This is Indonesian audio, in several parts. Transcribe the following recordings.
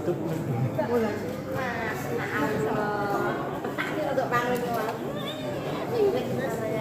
tutup. Mas, maaf ini untuk pangling doang. Ini namanya.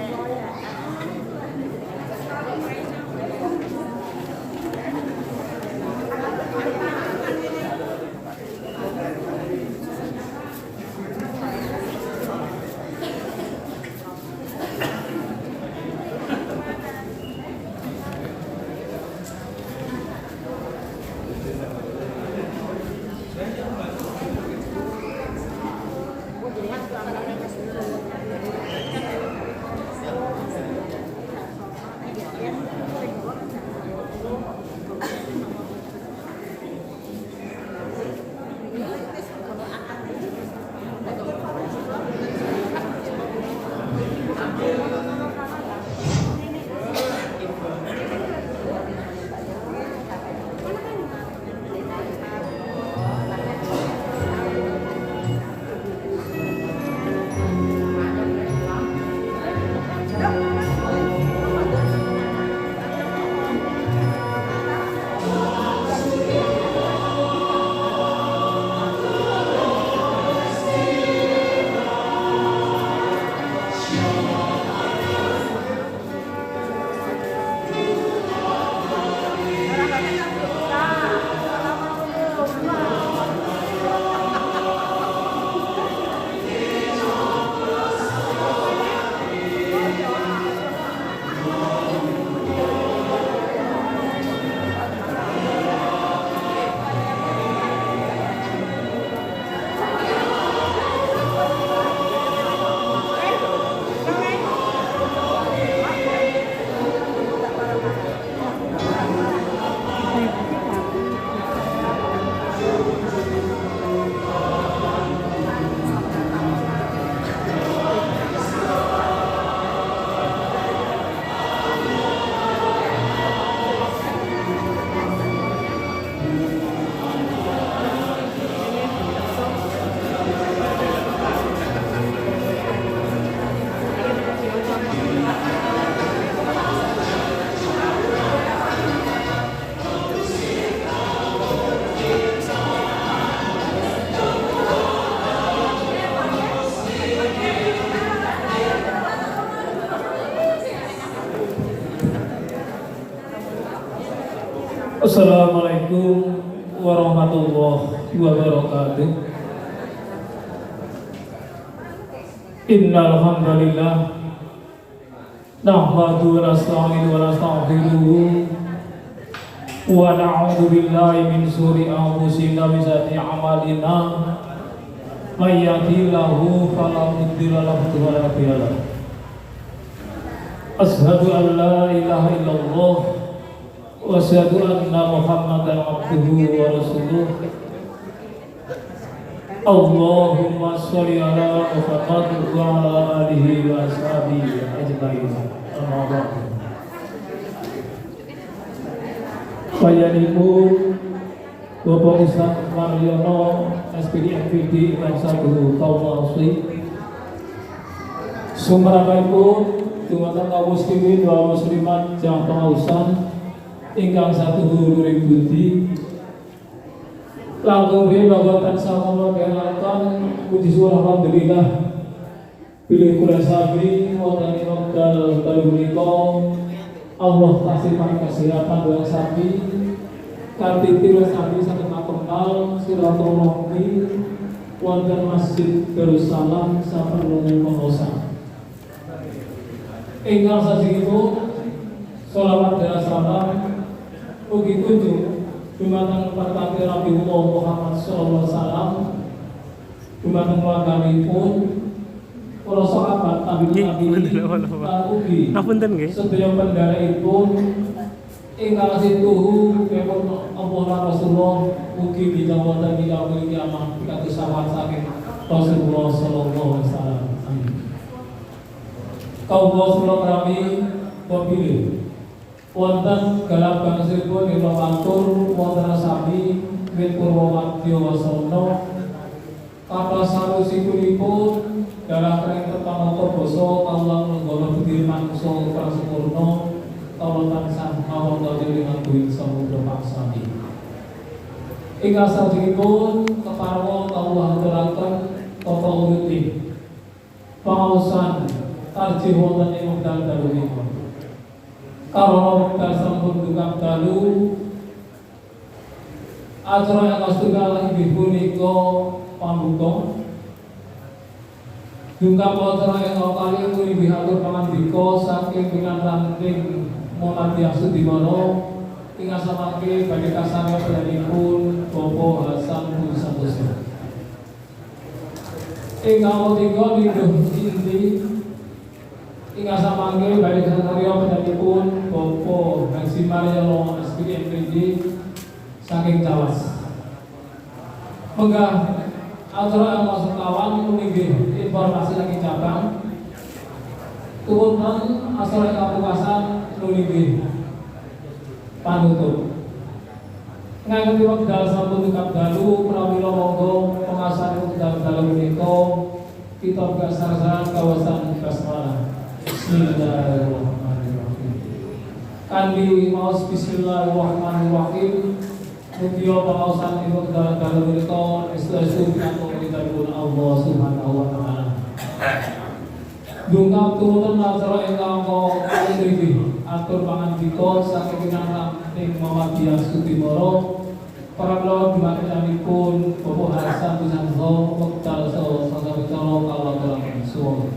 Assalamualaikum warahmatullahi wabarakatuh. Innal hamdalillah nahmadu wa nasta'inuhu wa nastaghfiruh wa na'udzu billahi min shururi anfusina wa min sayyiati a'malina may yahdihillahu fala mudilla lahu wa la hadiya lahu. Asyhadu an la ilaha illallah wa asyhadu anna Muhammadan abduhu wa rasuluh. Allahumma sholli ala Muhammad wa ala alihi wa ashabihi ajmain. Amma ba'du. Panjenenganipun Bapak Ustaz Mariono SPD MVD Iman 1 kaum muslim. Sumberapun dumateng kaum muslimin wal muslimat jang pangausan ingkang satuhur budi langkung bagotan sama kehormatan puji syukur alhamdulillah pilih kula sami wonten wekdal kali menika Allah kasih paring kesehatan doa sami kanthi tiro sami saged makenal silaturahmi wonten Masjid Darussalam saperlu pangausan ingkang sajengipun sholawat dan salam ugi kunjung dumateng partaké Nabi Muhammad sallallahu alaihi wasallam dumateng keluarganipun para sahabat tabi'in lan ugi sedaya pendharaipun ingkang situhu kepun Allah lan Rasulullah ugi bidang wonten ing yaumil kiamah pitados sahabat saking Rasulullah sallallahu alaihi wasallam. Amin. Kaum muslimin rami wapilih wonten galak bangsipun ila matur wonten sami wit Purwomadya wasana kata salusipun galak kering pertama basa kawula nggone budi mangsa prasempurna kawula tansah mawon dalem dengan duit samudra paksani Ingkang salajengipun keparwa kawula aturaken tata urip pangaosan tarjih wonten ing wekdal dalu menika. Karana wekdal sampun dukam dalu acara ingkang setunggal inggih punika pambuka. Dungkap acara ingkang kalih inggih atur pangandika saking pinanranting Muhammadiyah Sudimoro ingkang samangke badhe kasarya panjenenganipun Bapak Hasan Budi Santoso. Ingkang ketiga lingguh inti ingkang samangke badhe kasarya panjenenganipun Bapak Haji Mariono SPMPD saking Cawas. Menggah acara yang masuk kawan inggih informasi saking cabang. Kemudian acara kapukasan inggih panutup. Ngangge wekdal sampun dukam dalu pramila monggo pengasan wekdal dalu menika kita gasar-gasaran kawasan basmalah. Bismillahirrahmanirrahim. Kanthi maos bismillahirrahmanirrahim. Mugia pangaosan wekdal dalu menika estu-estu pikantuk ridhanipun Allah Subhanahu wa taala. Dungkap tuwuhan acara ingkang kalih atur pangandika saking pinanranting Muhammadiyah Sudimoro pramila dumatengipun Bapak Hasan Budi Santoso wekdal saha bicara kawula suwun.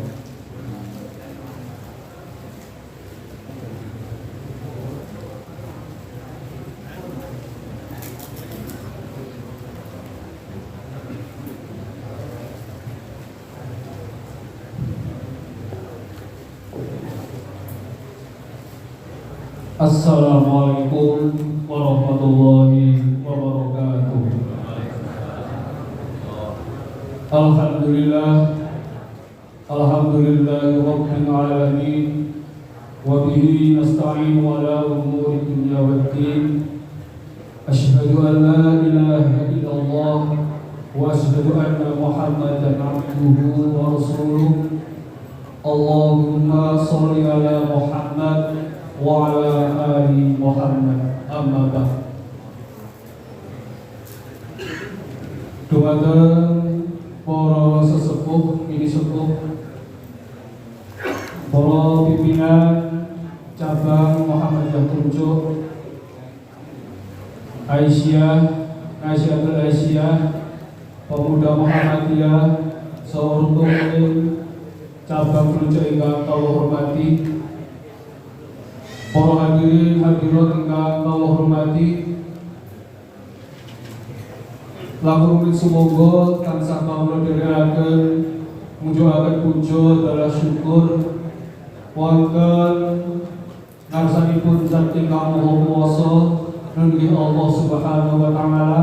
Assalamualaikum warahmatullahi wabarakatuh. Alhamdulillah rabbil alamin wa bihi nasta'inu ala umuri dunya waddin. Asyhadu an la ilaha illallah wa asyhadu anna Muhammadan abduhu wa rasuluh. Allahumma shalli ala Muhammad wa ala ali Muhammad, amma ba'd. Dumateng para sesepuh mini sepuh, para pimpinan cabang Muhammadiyah Truncuk, Aisyah, pemuda Muhammadiyah seorang cabang Truncuk ingkang kawula hormati, para hadirin hadirat ingkang kawula hormati, langkung sumangga tansah kawula dherekaken mujudaken puja dalah syukur wonten ngarsanipun Zat ingkang Maha Kuwasa nunggih Allah Subhanahu wa taala,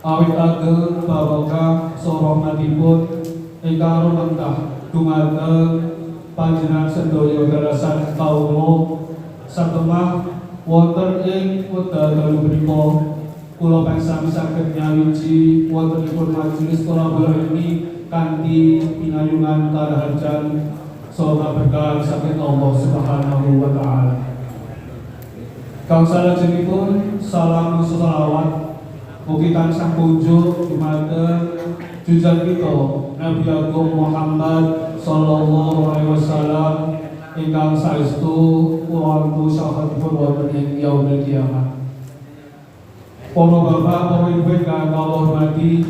awit ageng barokah saha rahmatipun ingkang rumentah dumateng panjenengan sedaya dalasan kawula satemah wonten ing wekdal dalu punika kula pansami saged nyawiji wontenipun majelis kula ini kanthi pinayungan karaharjan saha berkah saking Allah Subhanahu wa taala. Kang salajengipun salam selawat mugi tansah kunjuk dumateng junjungan kita Nabi Agung Muhammad sallallahu alaihi wasallam ingkang saestu wonten syafaatipun wonten ing yaumil kiamat. Para bapak, para ibu ingkang kawula hormati,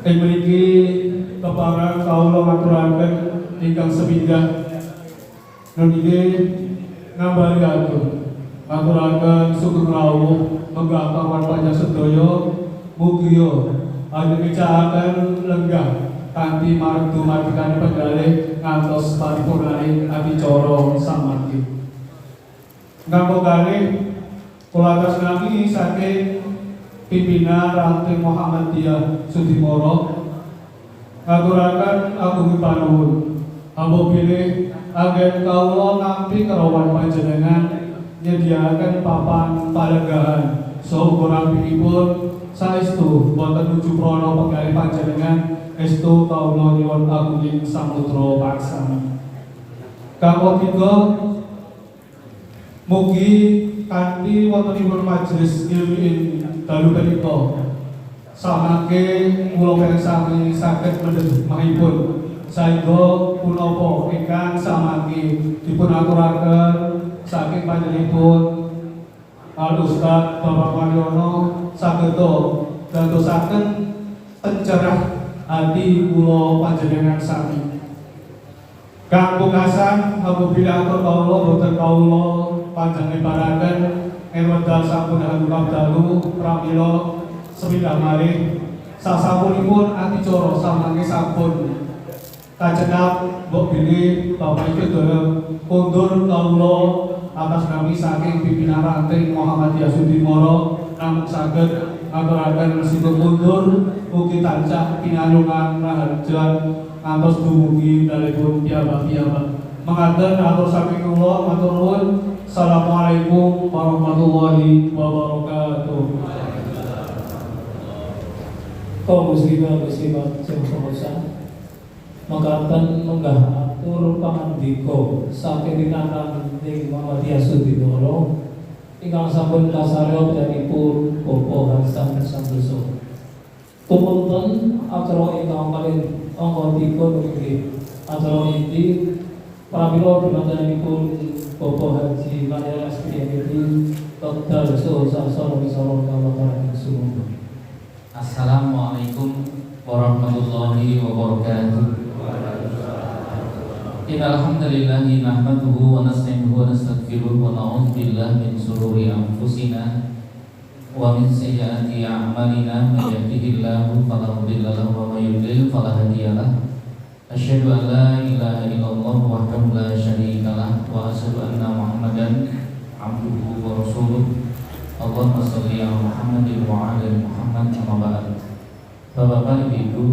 ing mriki kepareng kawula ngaturaken ingkang sepindhah nggih ngambaraken ngaturaken syukur rawuh menggah kawan panjang sedaya mugi ajeng lenggah kanthi marang dumateng penggalih ngantos paripurnane adicara samanti. Nganggo kalih kula tresnani saking pimpinan ranting Muhammadiyah Sudimoro ngaturaken agung panuwun ambo pilih agen kawula nampi kerawan panjenengan nyediaken papan palenggahan saha rampingipun saestu wonten nuju prana penggalih panjenengan estu kawula nyuwun agunging samutra paksana. Kang ketiga mugi kanthi wontenipun majelis ilmu dalu punika samangke kula pirsani saged mendhemahipun saengga punapa ingkang samangke dipun aturaken saking panjenenganipun Al Ustaz Bapak Mariono sageda dadosaken pencerah hati kula panjenengan sami. Kang pungkasan apabila atur kawula boten kawula panjenengan ing wekdal sampun angkap dalu pramila sepidah malih sasampunipun adicara samangke sampun kajenap mbok bilih Bapak Ibu sedaya kondur kawula atas nami saking pimpinan ranting Muhammadiyah Sudimoro namung saged ngaturaken resiko mundur mugi tansah pinanungan raharjan ngantos dumugi dalipun piyambak-piyambak. Mengatur atur saking kula matur nuwun. Assalamualaikum warahmatullahi wabarakatuh. Kaum muslimin muslimat sing semoga makaten menggah atur pangandika saking pinanan ing Muhammadiyah Sudimoro ingkang sampun kasarya piyambakipun Bapak Hasan Santoso. Tumunten acara ingkang kalih angka 3 nggih acara inti pramila dumatengipun Bapak Haji Mahyar SPMI Dr. Sasana Wisara Kawakan Sumber. Assalamualaikum warahmatullahi wabarakatuh. Innalhamdulillahi nahmaduhu wa nasta'inuhu wa nastaghfiruh wa na'udzu billahi min shururi anfusina wa min sayyiati a'malina may yahdihillahu fala mudilla lahu wa may yudlil fala hadiya lahu. Asyhadu an la ilaha illallah wahdahu la syarika lahu wa asyhadu anna Muhammadan abduhu wa rasuluh. Allahumma shalli ala Muhammadin wa ala Muhammad amma ba'd. Bapak-bapak, Ibu,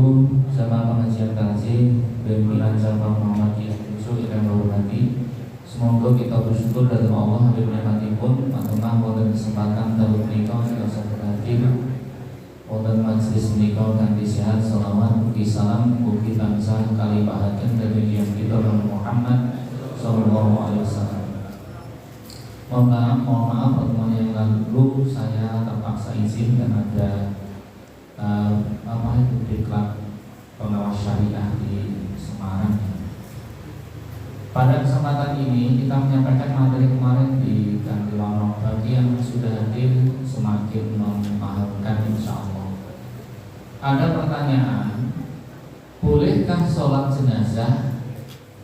jamaah pengajian takzim pimpinan cabang Muhammadiyah Sudimoro yang hormati, semoga kita bersyukur dalam Allah hadir nikmatipun matur wonten kesempatan dalu menika kita saged hadir wonten majelis menika kanthi sehat selawat mugi salam mugi tansah kalipahaken dari yang kita Muhammad sallallahu alaihi wasallam. Mohon maaf pertemuan yang lalu saya terpaksa izin dan ada diklat pengawas syariah di Semarang. Pada kesempatan ini kita menyampaikan materi kemarin di Gantiwarong bagi yang sudah hadir semakin memahamkan insya Allah. Ada pertanyaan, bolehkah sholat jenazah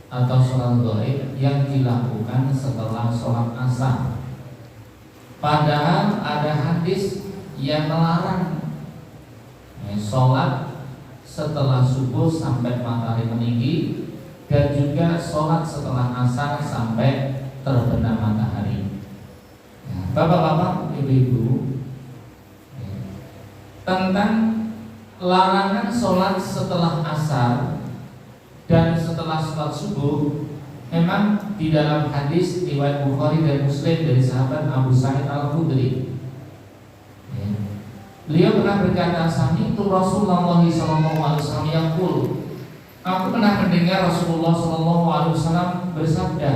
atau sholat gaib yang dilakukan setelah sholat asar? Padahal ada hadis yang melarang sholat setelah subuh sampai matahari meninggi dan juga sholat setelah asar sampai terbenam matahari. Bapak-bapak, ibu-ibu, tentang larangan sholat setelah asar dan setelah sholat subuh, memang di dalam hadis riwayat Bukhari dan Muslim dari sahabat Abu Sa'id Al-Khudri, beliau pernah berkata, sami'tu Rasulullah SAW yaqul, aku pernah mendengar Rasulullah SAW bersabda,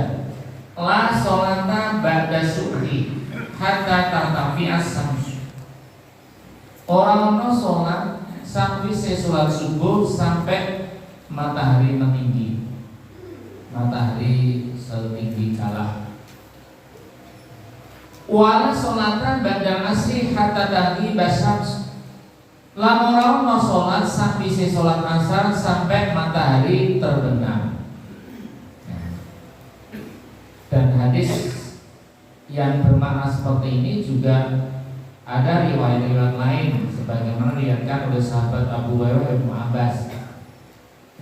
la sholata ba'da subhi hatta tartafi'as syams. Orang sholat sampai sholat subuh sampai matahari meninggi, matahari setinggi kalah. Wala sholatan ba'da asri hatta taghiba syams. Lan orang sholat sampai sholat asar sampai matahari terbenam. Dan hadis yang bermakna seperti ini juga ada riwayat-riwayat lain sebagaimana diriwayatkan oleh sahabat Abu Hurairah Ibnu Abbas.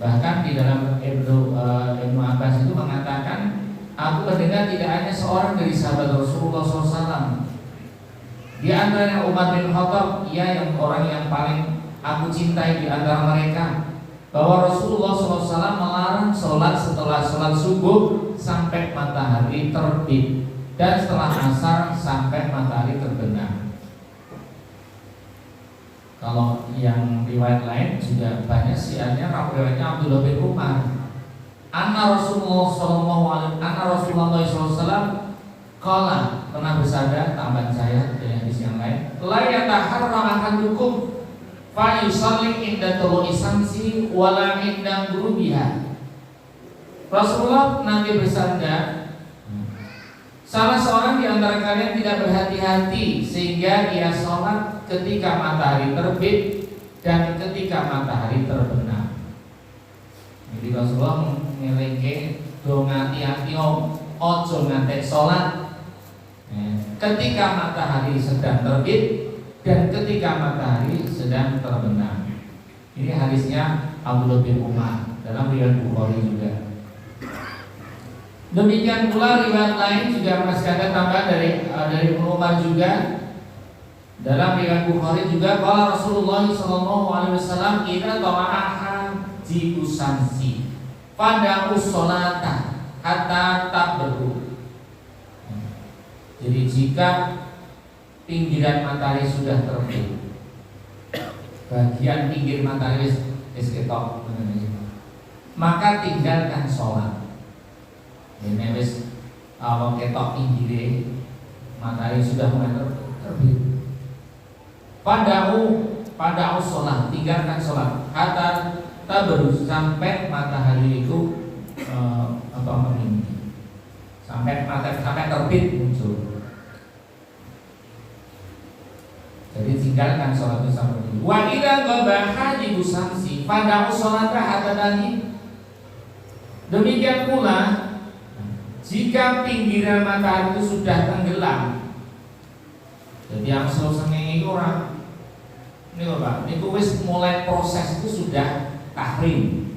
Bahkan di dalam Ibnu Abbas itu mengatakan, aku mendengar tidak hanya seorang dari sahabat Rasulullah SAW, di antaranya Umar bin Khattab, ia yang orang yang paling aku cintai di antara mereka, bahwa Rasulullah SAW melarang sholat setelah sholat subuh sampai matahari terbit dan setelah asar sampai matahari terbenam. Kalau yang riwayat lain juga banyak siarnya, riwayatnya Abdullah bin Umar. Anna Rasulullah SAW Qala pernah bersabda tambahan saya dari hadis yang lain, la yataharra ahadukum fa yusalli inda tulu'i samsi wala inda ghurubiha. Rasulullah nanti bersabda, salah seorang di antara kalian tidak berhati-hati sehingga dia sholat ketika matahari terbit dan ketika matahari terbenam. Jadi Rasulullah ngelengke do ngati-ati ojo ngantek sholat ketika matahari sedang terbit dan ketika matahari sedang terbenam. Ini hadisnya Abdullah bin Umar dalam riwayat Bukhari juga. Demikian pula riwayat lain juga masih ada tambahan dari Ibnu Umar juga. Dalam riwayat Bukhari juga qala Rasulullah sallallahu alaihi wasallam idza tawa'aha jibusansi pada usolata hatta tabru. Jadi jika pinggiran matahari sudah terbit, bagian pinggir matahari ketok, maka tinggalkan sholat. Ini wis awak ketok pinggire matahari sudah mulai terbit. Pada sholat, tinggalkan sholat. Hatta tabru sampai matahari itu meninggi. Sampai terbit muncul. Jadi tinggalkan sholat itu sampai ini. Wa idza qabaha dibusansi pada sholata hatta tadi. Demikian pula jika pinggiran matahari itu sudah tenggelam. Jadi yang selesai itu orang ini Bapak, ini wis mulai proses itu sudah tahrim.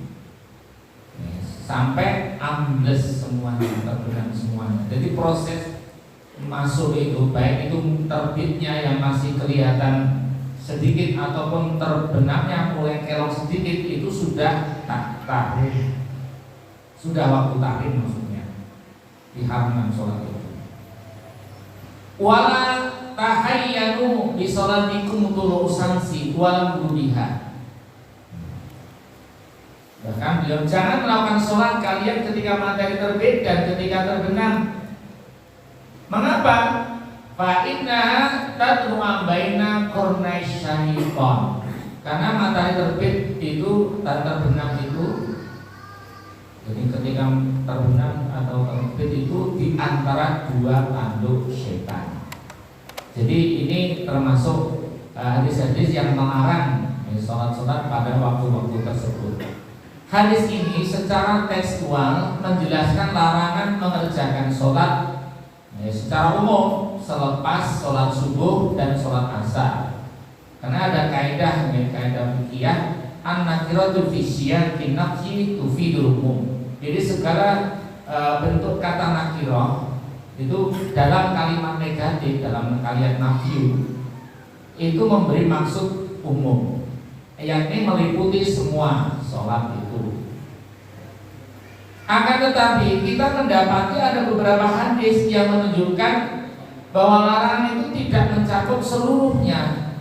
Sampai ambles semuanya, terbenam semuanya. Jadi proses masuk itu baik itu terbitnya yang masih kelihatan sedikit ataupun terbenamnya mulai kelok sedikit itu sudah tahrim. Sudah waktu tahrim maksudnya. Diharamkan sholat itu. Wala tahayyanu bi sholatikum tulu usansi walam gubiha. Bahkan beliau jangan melakukan sholat kalian ketika matahari terbit dan ketika terbenam. Mengapa? Fa inna tadru baina qarnai syaitan. Karena matahari terbit itu dan terbenam itu, jadi ketika terbenam atau terbit itu di antara dua tanduk setan. Jadi ini termasuk hadis-hadis yang melarang sholat-sholat pada waktu-waktu tersebut. Hadis ini secara tekstual menjelaskan larangan mengerjakan sholat secara umum selepas sholat subuh dan sholat asar. Karena ada kaidah fikih an-nakiratu fi siyaqin nafyi tufidul umum. Jadi segala bentuk kata nakirah itu dalam kalimat negatif, dalam kalimat nafyu itu memberi maksud umum, yakni meliputi semua sholat itu. Akan tetapi kita mendapati ada beberapa hadis yang menunjukkan bahwa larangan itu tidak mencakup seluruhnya,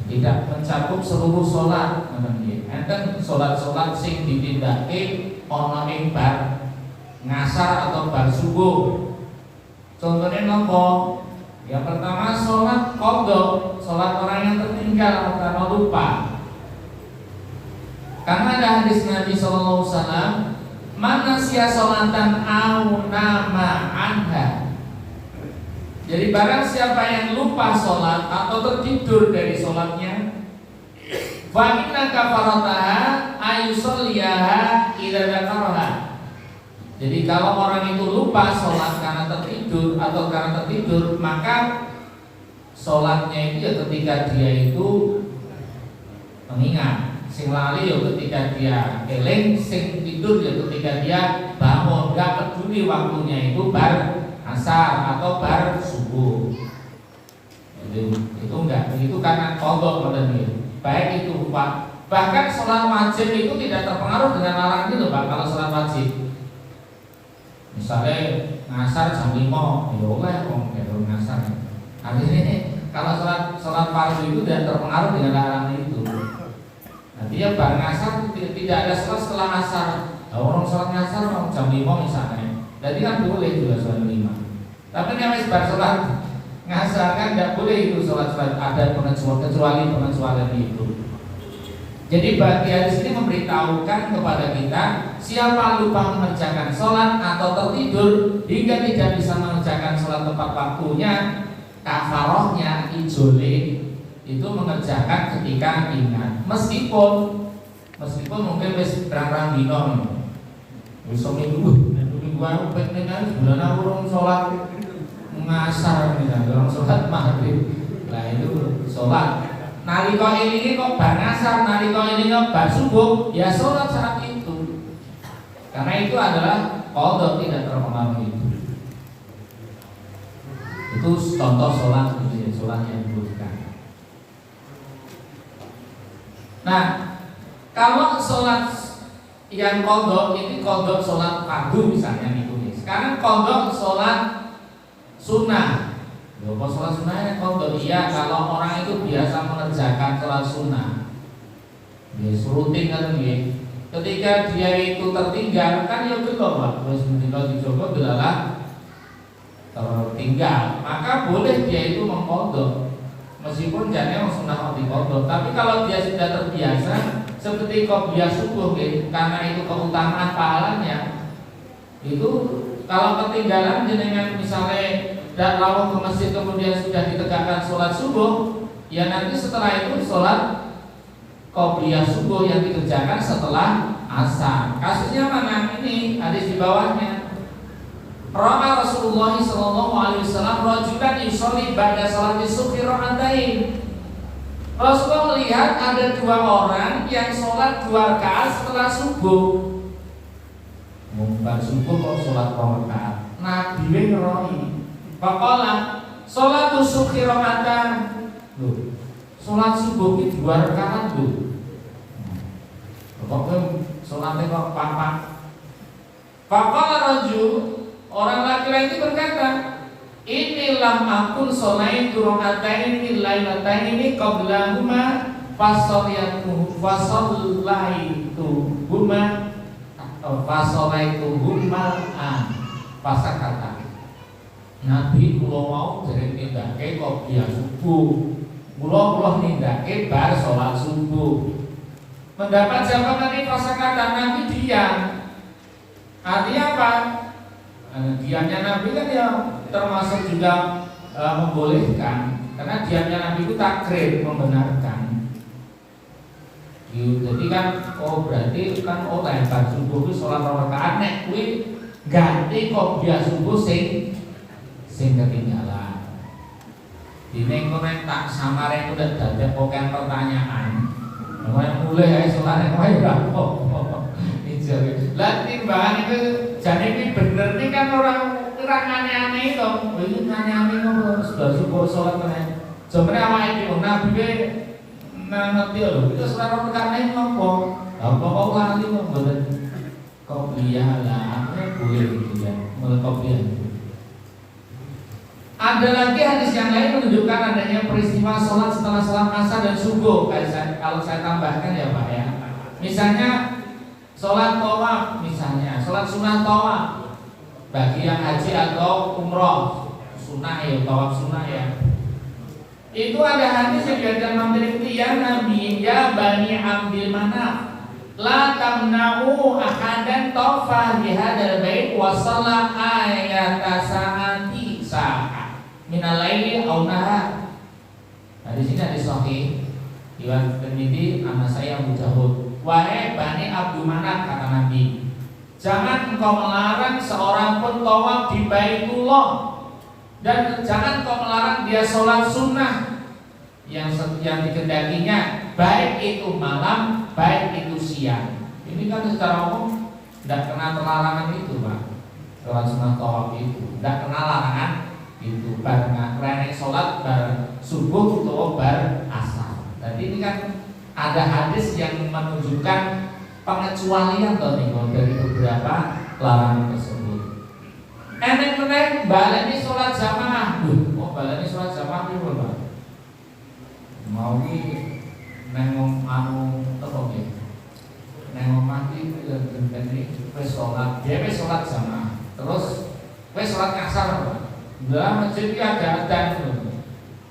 tidak mencakup seluruh sholat. Enten sholat-sholat sing ditindake ana ing bar ngasar atau bar subuh. Contohnya nopo? Yang pertama sholat qadha, sholat orang yang tertinggal karena lupa. Karena ada hadis Nabi sallallahu alaihi wasallam, "Man nasiya sholatan aw nama anha." Jadi barang siapa yang lupa sholat atau tertidur dari sholatnya, fa inna kafarataha ayusolliyaha idza dzakaraha. Jadi kalau orang itu lupa sholat karena tertidur atau karena tertidur, maka sholatnya itu ya ketika dia itu mengingat. Sing lali ya ketika dia eling, sing tidur ya ketika dia bangun. Gak peduli waktunya itu bar asar atau bar subuh. Jadi itu enggak begitu karena kodok modern. Baik itu bahkan sholat wajib itu tidak terpengaruh dengan larangan itu Pak. Kalau sholat wajib misalnya ngasar jam 5 ya oleh kalau ngasar. Artinya kalau sholat fardu itu tidak terpengaruh dengan larangan itu. Artinya bar ngasar tidak ada sholat setelah asar. Orang sholat ngasar jam 5 misalnya, jadi kan boleh juga sholat 5. Tapi nek wis bar salat ngasar kan tidak boleh itu sholat-sholat adat pengecualian itu. Jadi bagi hadis ini memberitahukan kepada kita siapa lupa mengerjakan sholat atau tertidur hingga tidak bisa mengerjakan sholat tepat waktunya, kafarohnya ijole itu mengerjakan ketika ingat. Meskipun mungkin wis terang-terang dino wis minggu aku pengen bulan aku urung sholat ngasar misalnya orang sholat maghrib, lah itu sholat. Nalika ini kok bar ngasar, nalika ini kok bar subuh, ya sholat saat itu. Karena itu adalah qadha, tidak terpengaruh itu. Itu contoh sholat, sholat yang dibutuhkan. Nah, kalau sholat yang qadha ini qadha sholat fardu misalnya itu. Sekarang qadha sholat sunnah. Kalau sholat sunnah ya qadha. Iya, kalau orang itu biasa mengerjakan sholat sunnah, dia rutin kan dia. Ketika dia itu tertinggal kan ya betul Pak. Terus meninggal di Joko adalah tertinggal, maka boleh dia itu mengqadha. Meskipun jangan sunnah di qadha, tapi kalau dia sudah terbiasa seperti qobliyah subuh karena itu keutamaan pahalanya itu. Kalau ketinggalan jenengan misalnya dan lalu ke masjid kemudian sudah ditegakkan sholat subuh, ya nanti setelah itu sholat qobliyah subuh yang dikerjakan setelah asar. Kasusnya mana ini? Hadis di bawahnya. Ra'a Rasulullah sallallahu alaihi wasallam rajulan yusolli ba'da sholati subhi raka'atain. Rasulullah melihat ada dua orang yang sholat 2 rakaat setelah subuh. Bar subuh kok sholat 2 rakaat. Nabi ngeroi. Faqala sholatu subhi raka'atan. Loh, sholat subuh itu 2 rakaat lho. Pokoknya sholatnya kok papat. Faqala rajul, orang laki-laki berkata, ini lam akun sholaitu raka'ataini lailataini qablahuma fasolaitu pasakata. Nabi kula mau dereng nindakake qobliyah subuh. Kula nindakake bar sholat subuh. Mendapat jawaban ini pasakata, Nabi diam. Artinya apa? Diamnya Nabi kan ya termasuk juga membolehkan, karena diamnya Nabi itu takrir, membenarkan. Jadi kan berarti kan lempar subuh itu sholat 2 rakaat nek kuwi ganti qobliyah subuh sing ketinggalan. Dene konek tak samare udah dadak pokoke pertanyaan. Yang mulai ae sholat kowe ora apa-apa. Lah timbangan itu jane iki bener nih kan orang aneh-aneh itu. Ini aneh-aneh kok sudah subuh sholat kene. Jomre awake dhewe Nabi we ngerti lho. Itu saudara perkara ngopo? Apa kok lali kok mboten qobliyah lah. Akhirnya boleh gitu ya. Mulai qobliyah. Ada lagi hadis yang lain menunjukkan adanya peristiwa sholat setelah sholat asar dan subuh. Kalau saya tambahkan ya Pak ya. Misalnya sholat tawaf, misalnya sholat sunnah tawaf bagi yang haji atau umroh sunnah ya, tawaf sunnah ya. Itu ada hadis yang diajarkan mampir itu ya Nabi ya Bani Abdil Manaf la tamna'u ahadan tawafa di hadzal bait wa shalla ayata sa'ati sa'a minal laili aw nahar. Hadis ini hadis sahih riwayat Tirmidzi, An-Nasai, Abu Dawud. Wahai Bani Abdul Manaf, kata Nabi, jangan engkau melarang seorang pun tawaf di Baitullah, dan jangan engkau melarang dia sholat sunnah yang dikehendakinya, baik itu malam, baik itu siang. Ini kan secara umum tidak kena terlarangan itu Pak. Sholat sunnah tawaf itu tidak kena larangan itu. Bar renek sholat bar subuh atau bar asar. Jadi ini kan ada hadis yang menunjukkan pengecualian dari beberapa larangan tersebut. Enek baleni sholat jamaah. Baleni sholat jamaah itu Pak. Mau ki nengong anu apa ki? Nengong mati genteni wis sholat, dia wis sholat jamaah. Terus wis sholat asar Pak. Dalam masjid itu ada adzan tuh.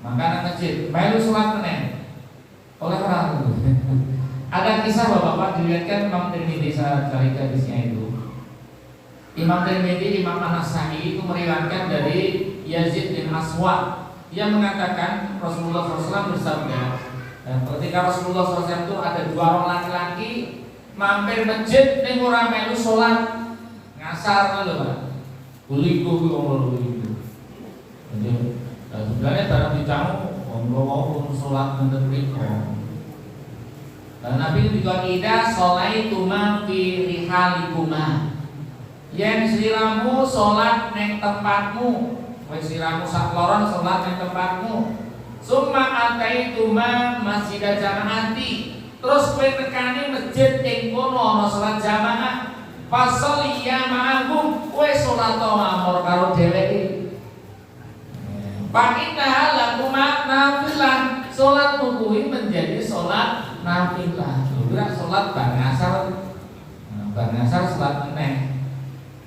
Makanan masjid, melu sholat meneh. Oleh orang itu. Ada kisah bapak-bapak dilihatkan Imam Tirmidzi, saya cari hadisnya itu. Imam Tirmidzi, Imam An-Nasa'i itu meriwayatkan dari Yazid bin Aswad. Dia mengatakan Rasulullah SAW bersabda, ketika Rasulullah SAW itu ada dua orang laki-laki mampir masjid ning ora melu sholat ngasar lho Pak. Kuliku ku ngomong kuliku. Jadi sebenarnya dalam dicamu ngomong sholat ngenten mriku. Nabi dikon ida sholaituma fi rihalikuma. Yen sliramu sholat neng tempatmu, wis sliramu sak loron sholat neng tempatmu. Summa ataituma masjid jamaati. Terus kowe nekani masjid ing kono ana sholat jamaah. Fasol iya ma'ahum, kowe sholat ma'amur karo dheweke. Pakita lakuma nafilah. Sholatmu kuwi menjadi sholat nafilah. Ora sholat bar ngasar. Bar ngasar sholat meneh.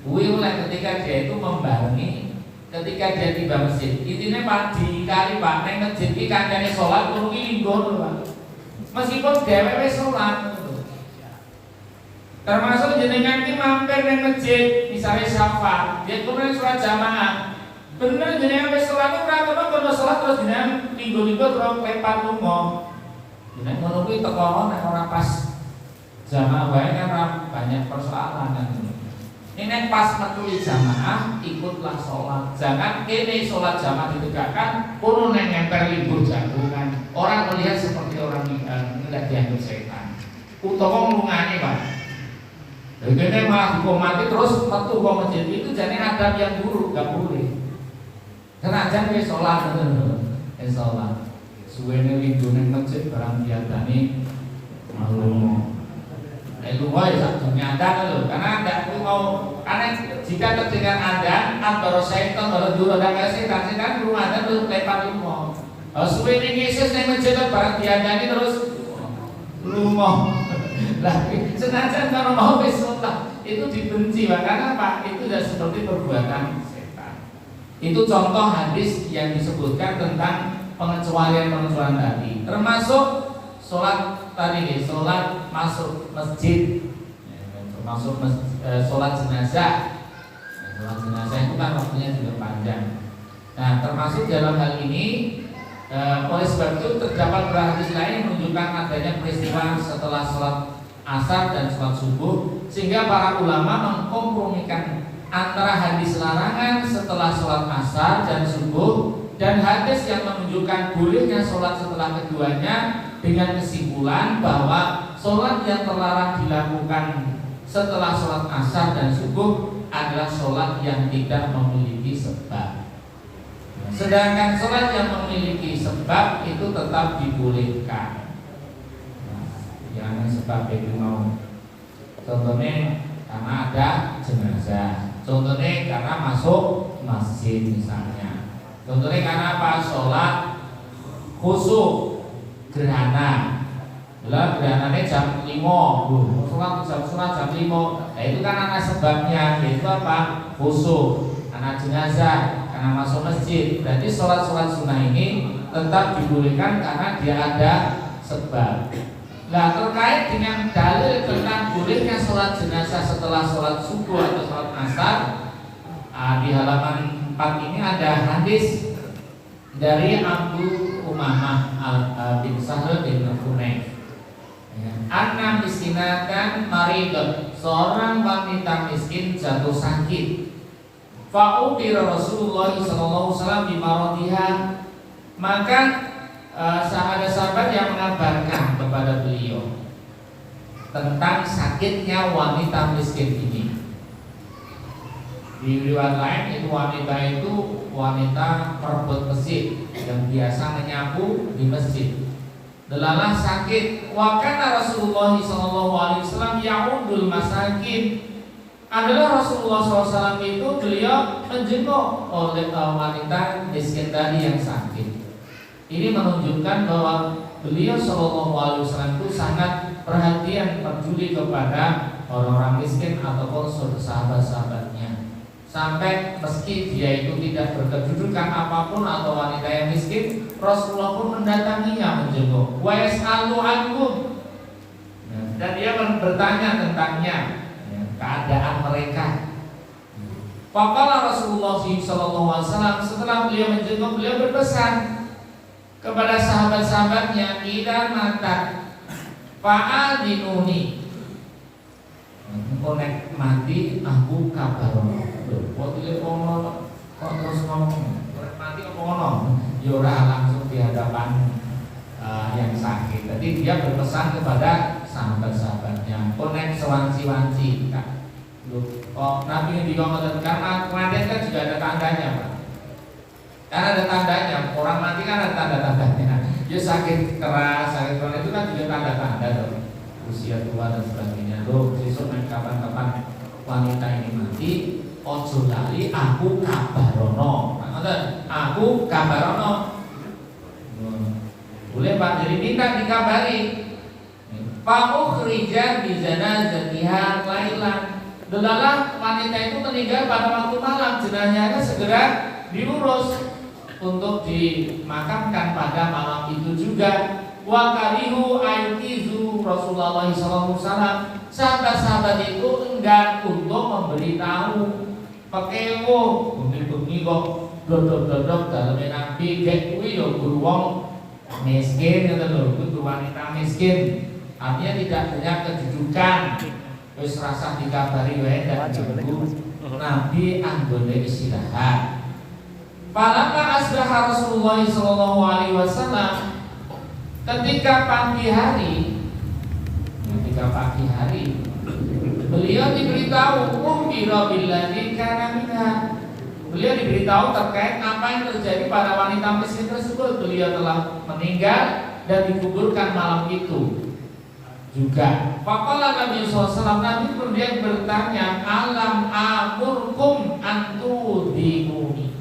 Kuwi oleh ketika dia itu membarengi ketika dia tiba masjid. Intinya Pak dikali Pak neng masjid iki kancane sholat kudu linggo Pak. Meskipun dhewe wis sholat. Termasuk jenengan ki mampir neng masjid, misalnya syafa, dia kemudian sholat jamaah. Bener jenengan wis sholat ora kono sholat terus jenengan linggo-linggo terus lepat lunga. Jenengan ngono kuwi teko nek ora pas jamaah wae kan banyak persoalan kan. Ini pas metu jamaah ikutlah sholat. Jangan kene sholat jamaah ditegakkan, kono neng nempel libur jagungan. Orang melihat seperti orang tidak dianggap setan. Utawa nglungane Pak. Jadi malah dikomati terus metu ke masjid itu jadi adab yang buruk, gak boleh. Senajan wis sholat sholat. Suwene linggo ning masjid barang diadani malu. Lupa ya satu nyadar loh, karena anda mau karena jika terdengar anda baru setan baru dulu ada kasih kan belum ada tuh lepas lumah. Suwe ini Yesus yang mencetak barang diadani terus lumah. Lah senajan kalau mau sholat itu dibenci, karena apa? Itu sudah seperti perbuatan setan. Itu contoh hadis yang disebutkan tentang pengecualian tadi, termasuk sholat tadi, sholat masuk masjid, termasuk sholat jenazah. Sholat jenazah itu kan waktunya juga panjang. Nah, termasuk dalam hal ini, oleh sebab itu terdapat hadis lain menunjukkan adanya peristiwa setelah sholat asar dan sholat subuh, sehingga para ulama mengkompromikan antara hadis larangan setelah sholat asar dan subuh dan hadis yang menunjukkan bolehnya sholat setelah keduanya, dengan kesimpulan bahwa sholat yang terlarang dilakukan setelah sholat asar dan subuh adalah sholat yang tidak memiliki sebab. Sedangkan sholat yang memiliki sebab itu tetap dibolehkan. Jangan sebab itu mau. Contohnya karena ada jenazah. Contohnya karena masuk masjid misalnya. Contohnya karena apa? Sholat khusyuk gerhana. Lah gerhananya jam 5. Sholat jam 5. Nah, itu kan ada sebabnya, yaitu apa? Khusyuk. Karena jenazah, karena masuk masjid. Berarti sholat-sholat sunnah ini tetap dibolehkan karena dia ada sebab. Nah, terkait dengan dalil tentang bolehnya sholat jenazah setelah sholat subuh atau sholat asar, di halaman 4 ini ada hadis dari Abu Umamah bin Sahl bin Hunayf. Anna miskinatan maridot, seorang wanita miskin jatuh sakit. Fa'ubira Rasulullah SAW bimaradiha, maka ada sahabat yang mengabarkan kepada beliau tentang sakitnya wanita miskin ini. Di riwayat lain itu wanita itu wanita perebut masjid yang biasa menyapu di masjid. Delalah sakit. Wa kana Rasulullah SAW ya'udul masakin. Adalah Rasulullah SAW itu beliau menjenguk oleh wanita miskin tadi yang sakit. Ini menunjukkan bahwa beliau SAW itu sangat perhatian, peduli kepada orang-orang miskin ataupun sahabat-sahabatnya. Sampai meski dia itu tidak berkedudukan apapun atau wanita yang miskin, Rasulullah pun mendatanginya, menjenguk. Wa yas'alu anhum. Dan dia bertanya tentangnya, keadaan mereka. Faqala Rasulullah SAW, setelah beliau menjenguk, beliau berpesan kepada sahabat-sahabatnya, "Idza mata fa'adinuni." Konek mati aku kabarono. Kok terus ngomong konek mati apa ngono? Ya ora langsung di hadapan yang sakit. Jadi dia berpesan kepada sahabat-sahabatnya, konek sewanci-wanci. Nabi yang dikongkot karena kematian kan juga ada tandanya, Pak. Karena ada tandanya, orang mati kan ada tanda-tandanya. Dia sakit keras, sakit keras itu kan juga tanda-tanda tuh. Usia tua dan sebagainya. Loh, besok kapan-kapan wanita ini mati, ojo lali aku kabarono. Aku kabarono. Boleh Pak, jadi minta dikabari. Fa'ukhrija bi janazatiha lailan. Delalah wanita itu meninggal pada waktu malam, jenazahnya segera diurus untuk dimakamkan pada malam itu juga. Wa karihu ayutizu Rasulullah SAW. Sahabat-sahabat itu enggan untuk memberitahu. Pekewo bengi-bengi kok dodok-dodok dalamnya Nabi kayak kuwi ya guru wong miskin gitu loh, guru wanita miskin. Artinya tidak punya kedudukan. Wis rasa dikabari wae dan nunggu Nabi anggone istirahat. Falamma asbaha Rasulullah sallallahu alaihi wasallam, ketika pagi hari beliau diberitahu umbira billadzi kana minha. Beliau diberitahu terkait apa yang terjadi pada wanita miskin tersebut. Beliau telah meninggal dan dikuburkan malam itu juga. Faqala Nabi SAW, Nabi kemudian bertanya, alam amurkum antu dimuni.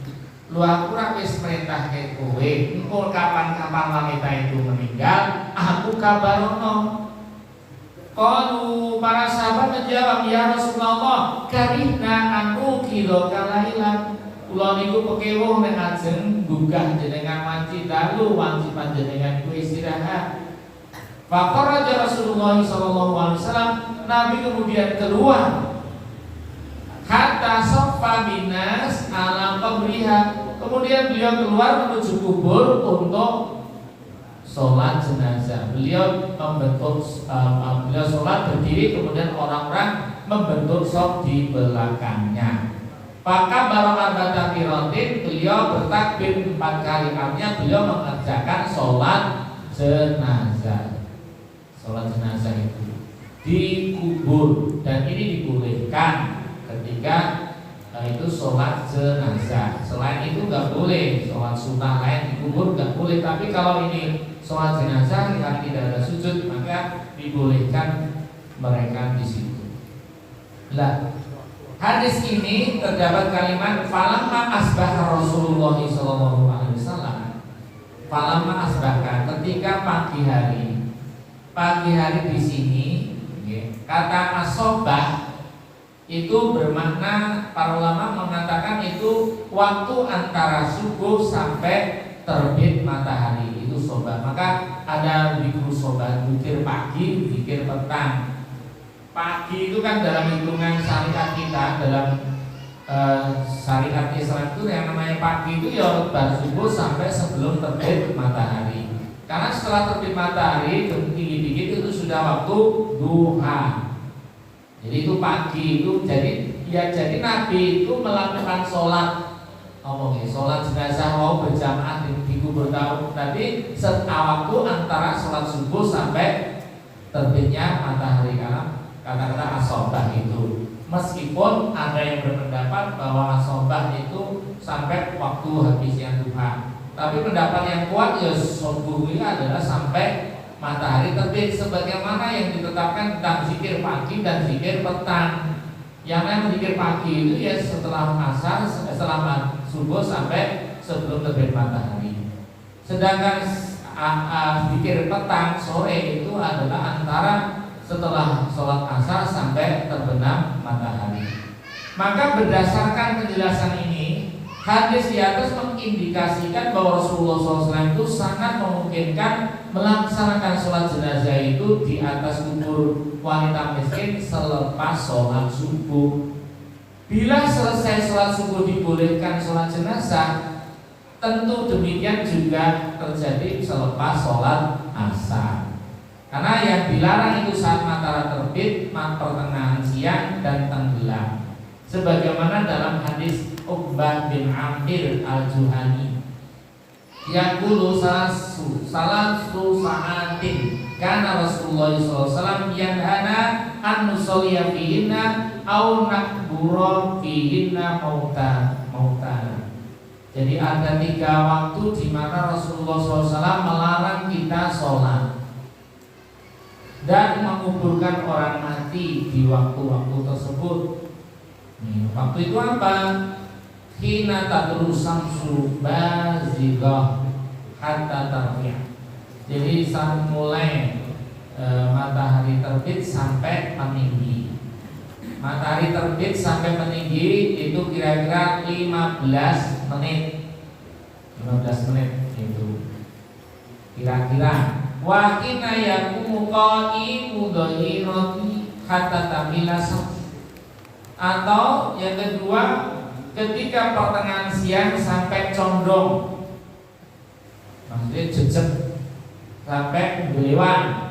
Lu aku wis merintah ke kowe, engko kapan-kapan wanita itu meninggal, aku kabarono. Qalu, para sahabat menjawab, ya Rasulullah, karihna anu kilo kalailan. Kula niku pekewuh nek ajeng gugah jenengan wanci dalu, wanci panjenengan ku istirahat. Faqaraja Rasulullah SAW, Nabi kemudian keluar. Hatta soffa binas ala qabriha. Kemudian beliau keluar menuju kubur untuk sholat jenazah. Beliau beliau sholat berdiri, kemudian orang-orang membentuk saf di belakangnya. Maka barokan baca kirotin, beliau bertakbir 4 kali. Artinya beliau mengerjakan sholat jenazah. Sholat jenazah itu dikubur, dan ini dibolehkan ketika itu sholat jenazah. Selain itu nggak boleh, sholat sunnah lain dikubur nggak boleh. Tapi kalau ini sholat jenazah yang tidak ada sujud, maka dibolehkan mereka di situ. Lah, hadis ini terdapat kalimat falamma asbaha Rasulullah SAW. Falamma asbaha, ketika pagi hari di sini, kata asobah itu bermakna, para ulama mengatakan itu waktu antara subuh sampai terbit matahari, itu sobah. Maka ada zikir sobah, zikir pagi, zikir petang. Pagi itu kan dalam hitungan syariat kita, dalam syariat Islam itu yang namanya pagi itu ya baru subuh sampai sebelum terbit matahari. Karena setelah terbit matahari tinggi dikit itu sudah waktu duha. Jadi itu pagi itu, jadi Nabi itu melakukan sholat sholat jenazah mau berjamaah di kubur tahu tadi waktu antara sholat subuh sampai terbitnya matahari, karena kata-kata asobah itu. Meskipun ada yang berpendapat bahwa asobah itu sampai waktu habisnya duha, tapi pendapat yang kuat ya subuh ini adalah sampai matahari terbit, sebagaimana yang ditetapkan tentang zikir pagi dan zikir petang. Yang lain zikir pagi itu ya setelah asar, setelah subuh sampai sebelum terbit matahari. Sedangkan zikir petang sore itu adalah antara setelah sholat asar sampai terbenam matahari. Maka berdasarkan penjelasan ini, hadis di atas mengindikasikan bahwa Rasulullah SAW itu sangat memungkinkan melaksanakan sholat jenazah itu di atas kubur wanita miskin selepas sholat subuh. Bila selesai sholat subuh dibolehkan sholat jenazah, tentu demikian juga terjadi selepas sholat asar. Karena yang dilarang itu saat matahari terbit, pertengahan siang dan tenggelam. Sebagaimana dalam hadis Uqbah bin Amir al-Juhani, yaqulu salasu sa'atin kana Rasulullah SAW yanhana an nusalliya fihinna aw nakbura fihinna mautana. Jadi ada 3 waktu di mana Rasulullah SAW melarang kita sholat dan menguburkan orang mati di waktu-waktu tersebut. Waktu itu apa? Hina tadru samsu bazighah hatta tarfi'a. Jadi saat mulai matahari terbit sampai meninggi. Matahari terbit sampai meninggi itu kira-kira 15 menit. 15 menit itu kira-kira. Wa inna yaqumu qa'imu dhahirati hatta tamila syams. Atau yang kedua, ketika pertengahan siang sampai condong, maksudnya jejak sampai belewan.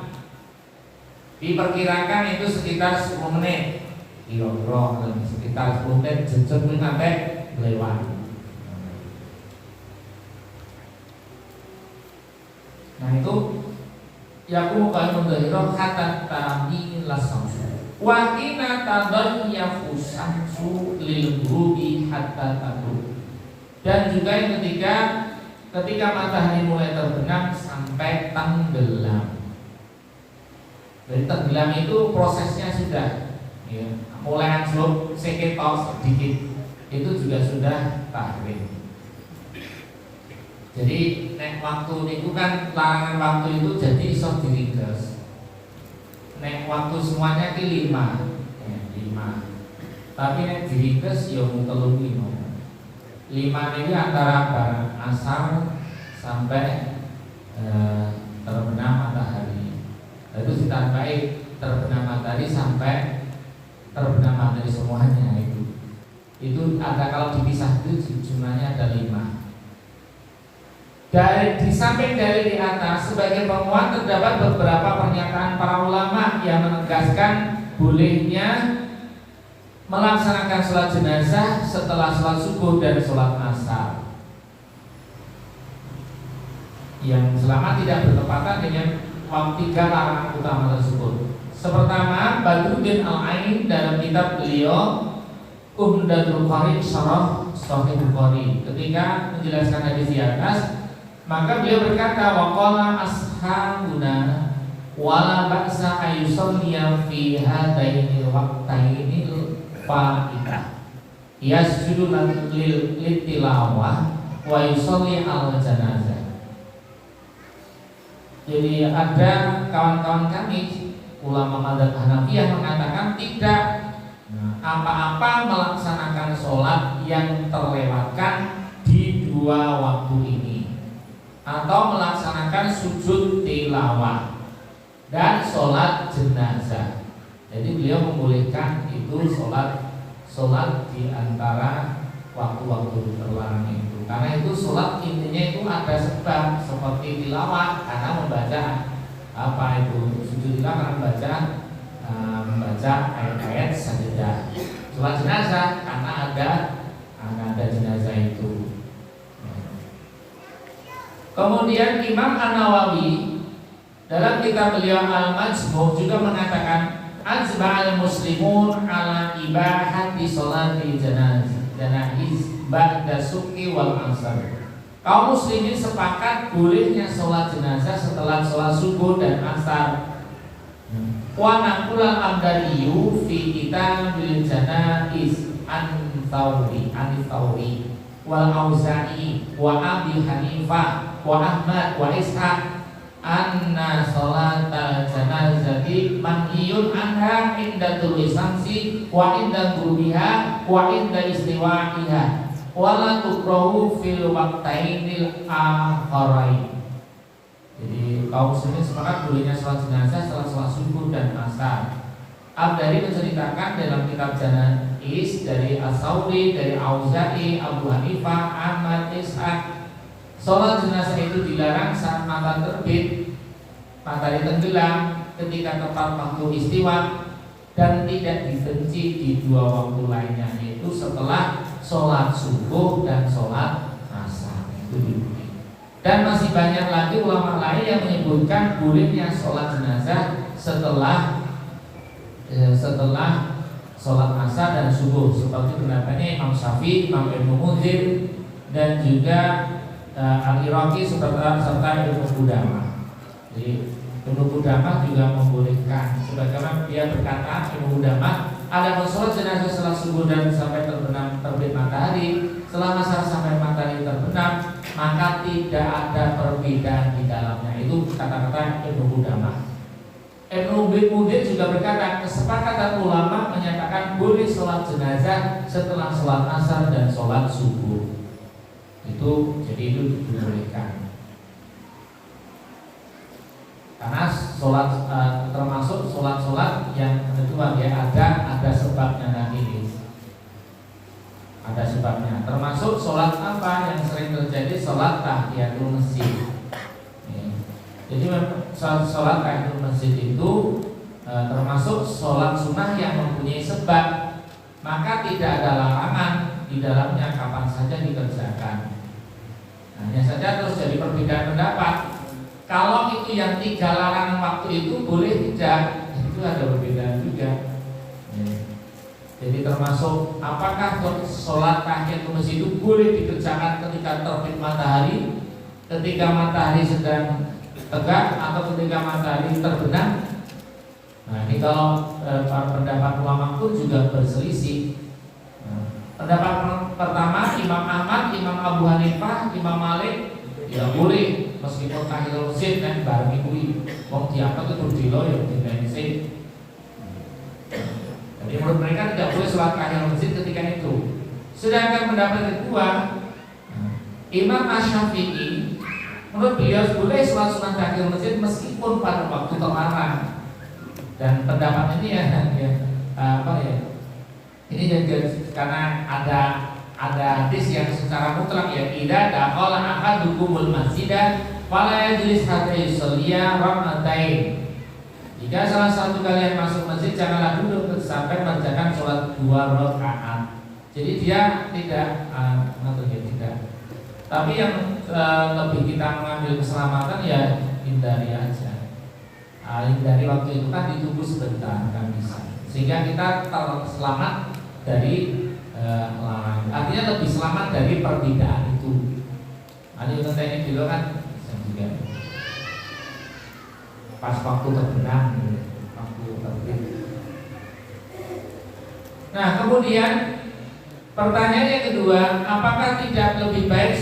Diperkirakan itu sekitar 10 menit. Kira-kira sekitar 10 menit jejak sampai belewan. Nah itu yaqumu qa'imu dhahirati hatta tamila syams. Wa inna tadayyafu syamsu lil ghurubi hatta taghrub. Dan juga yang ketiga, ketika matahari mulai terbenam sampai tenggelam. Dari tenggelam itu prosesnya sudah ya, mulai anjlok sedikit itu juga sudah tahrim. Jadi nek waktu itu kan larangan waktu itu jadi iso diringkes. Nek waktu semuanya ki 5 ya, 5. Tapi nek diringkes ya mung 3 5 ini antara barang asar sampai terbenam matahari. Itu ditambahi terbenam matahari sampai terbenam matahari semuanya itu. Itu ada kalau dipisah itu jumlahnya ada 5. Di samping dari di atas sebagai penguat terdapat beberapa pernyataan para ulama yang menegaskan bolehnya melaksanakan sholat jenazah setelah sholat subuh dan sholat asar, yang selama tidak bertepatan dengan waktu 3 larangan utama tersebut. Sepertama, Badruddin Al-Ain dalam kitab beliau Umdatul Qari Syarah Sahih Bukhari ketika menjelaskan hadis di atas, maka beliau berkata, waqala ashabuna wala ba'sa ayusalliya fi hadaini waqtaini fa'ita yasjudu lil tilawah wa yusalli al janazah. Jadi ada kawan-kawan kami ulama madzhab Hanafiyah mengatakan tidak apa-apa melaksanakan sholat yang terlewatkan di 2 waktu ini, atau melaksanakan sujud tilawah dan sholat jenazah. Jadi beliau membolehkan itu sholat di antara waktu-waktu terlarang itu. Karena itu sholat intinya itu ada sebab, seperti tilawah karena membaca apa itu, sujud tilawah karena membaca ayat-ayat sajadah. Sholat jenazah karena ada jenazah itu. Kemudian Imam An-Nawawi dalam kitab beliau Al-Majmu' juga mengatakan ajma'al muslimun ala ibahati sholati janaiz ba'da subhi wal asar. Kaum muslimin sepakat bolehnya sholat jenazah setelah sholat subuh dan asar. Wa naqulal amdariyu fi kitabil janaiz an-Thawri wal Auza'i wa Abi Hanifah wa Ahmad wa Ishaq anna sholatal janazati berarti manhiyun anha inda tulu'i samsi wa inda ghurubiha wa inda istiwa'iha wala tukrahu fil waqtainil akharain. Jadi kaum muslimin sepakat bolehnya sholat jenazah setelah sholat subuh dan asar. Abdari menceritakan dalam kitab Janaiz dari As-Sauri, dari Auza'i, Abu Hanifah, Ahmad, Ishaq, sholat jenazah itu dilarang saat matahari terbit, matahari tenggelam, ketika tepat waktu istiwa, dan tidak dibenci di dua waktu lainnya, yaitu setelah sholat subuh dan sholat asar. Itu. Dan masih banyak lagi ulama lain yang menyebutkan bolehnya sholat jenazah setelah sholat asar dan subuh, seperti pendapatnya Imam Syafi'i, Imam Ibnu Munzir, dan juga Al-Iraqi serta Ibnu Qudamah. Jadi Ibnu Qudamah juga membolehkan, sebagaimana dia berkata, Ibnu Qudamah, ada sholat jenazah setelah subuh dan sampai terbenam terbit matahari, setelah asar sampai matahari terbenam, maka tidak ada perbedaan di dalamnya. Itu kata-kata Ibnu Qudamah. Ibnu Munzir juga berkata, kesepakatan ulama menyatakan boleh sholat jenazah setelah sholat asar dan sholat subuh. Itu jadi itu dibolehkan. Karena sholat termasuk sholat yang kedua ya ada sebabnya nanti ini. Ada sebabnya. Termasuk sholat apa yang sering terjadi, sholat tahiyatul masjid. Jadi sholat tahiyatul masjid itu termasuk sholat sunnah yang mempunyai sebab, maka tidak ada larangan di dalamnya, kapan saja dikerjakan. Hanya saja terus jadi perbedaan pendapat. Kalau itu yang 3 larangan waktu itu boleh tidak, itu ada perbedaan juga. Jadi termasuk apakah sholat tahiyatul masjid itu boleh dikerjakan ketika terbit matahari, ketika matahari sedang tegak, atau ketika matahari terbenam. Nah ini kalau pendapat ulama pun juga berselisih. Pendapat pertama Imam Ahmad, Imam Abu Hanifah, Imam Malik ya boleh meskipun tahiyatul masjid kan bareng kuwi wong diangkat itu dilo ya dibensin. Jadi menurut mereka tidak boleh sholat tahiyatul masjid ketika itu. Sedangkan pendapat kedua Imam Asy-Syafi'i, menurut beliau boleh sholat sunat tahiyatul masjid meskipun pada waktu terlarang. Dan pendapat ini ini juga karena ada hadis yang secara mutlak ya, idza dakhala ahadukumul masjidah fala yajlis hatta yusalliya rak'atain. Jika salah satu kalian masuk masjid, janganlah duduk sampai mengerjakan sholat 2 rakaat. Jadi dia tidak tidak. Tapi yang lebih kita mengambil keselamatan ya hindari aja. Hindari waktu itu kan ditunggu sebentar kan bisa. Sehingga kita selamat dari larangan. Artinya lebih selamat dari perbedaan itu. Ada yang ini dulu kan juga pas waktu terbenam, waktu terbit. Nah kemudian pertanyaan yang kedua, apakah tidak lebih baik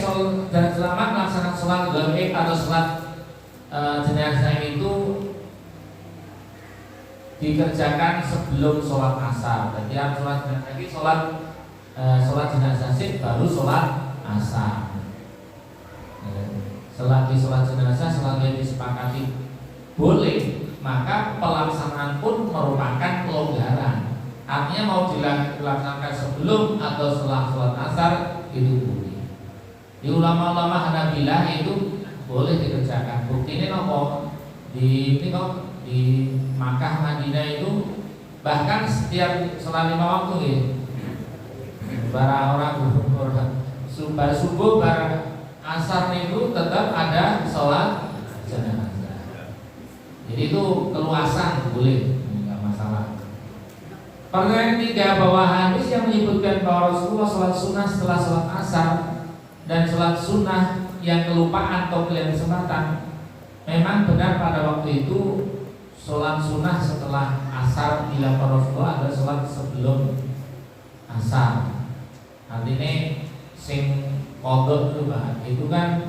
dan selamat melaksanakan sholat gaib atau sholat jenazah itu dikerjakan sebelum sholat asar? Jadi harus sholat jenazah sih baru sholat asar. Selagi sholat jenazah selagi disepakati boleh, maka pelaksanaan pun merupakan pelonggaran. Artinya mau dilaksanakan sebelum atau setelah sholat asar itu boleh. Di ulama-ulama Hanabilah itu boleh dikerjakan. Bukti ini di Makkah Madinah itu bahkan setiap sholat 5 waktu ya. Para orang subuh, para asar itu tetap ada sholat jenazah. Jadi itu keluasan boleh, nggak masalah. Pertanyaan ketiga, bahwa hadis yang menyebutkan bahwa Rasulullah sholat sunnah setelah sholat asar dan sholat sunnah yang kelupaan atau kelihatan kesempatan, memang benar pada waktu itu sholat sunnah setelah asar dilakukan Rasulullah adalah sholat sebelum asar. Artinya sing kodok itu kan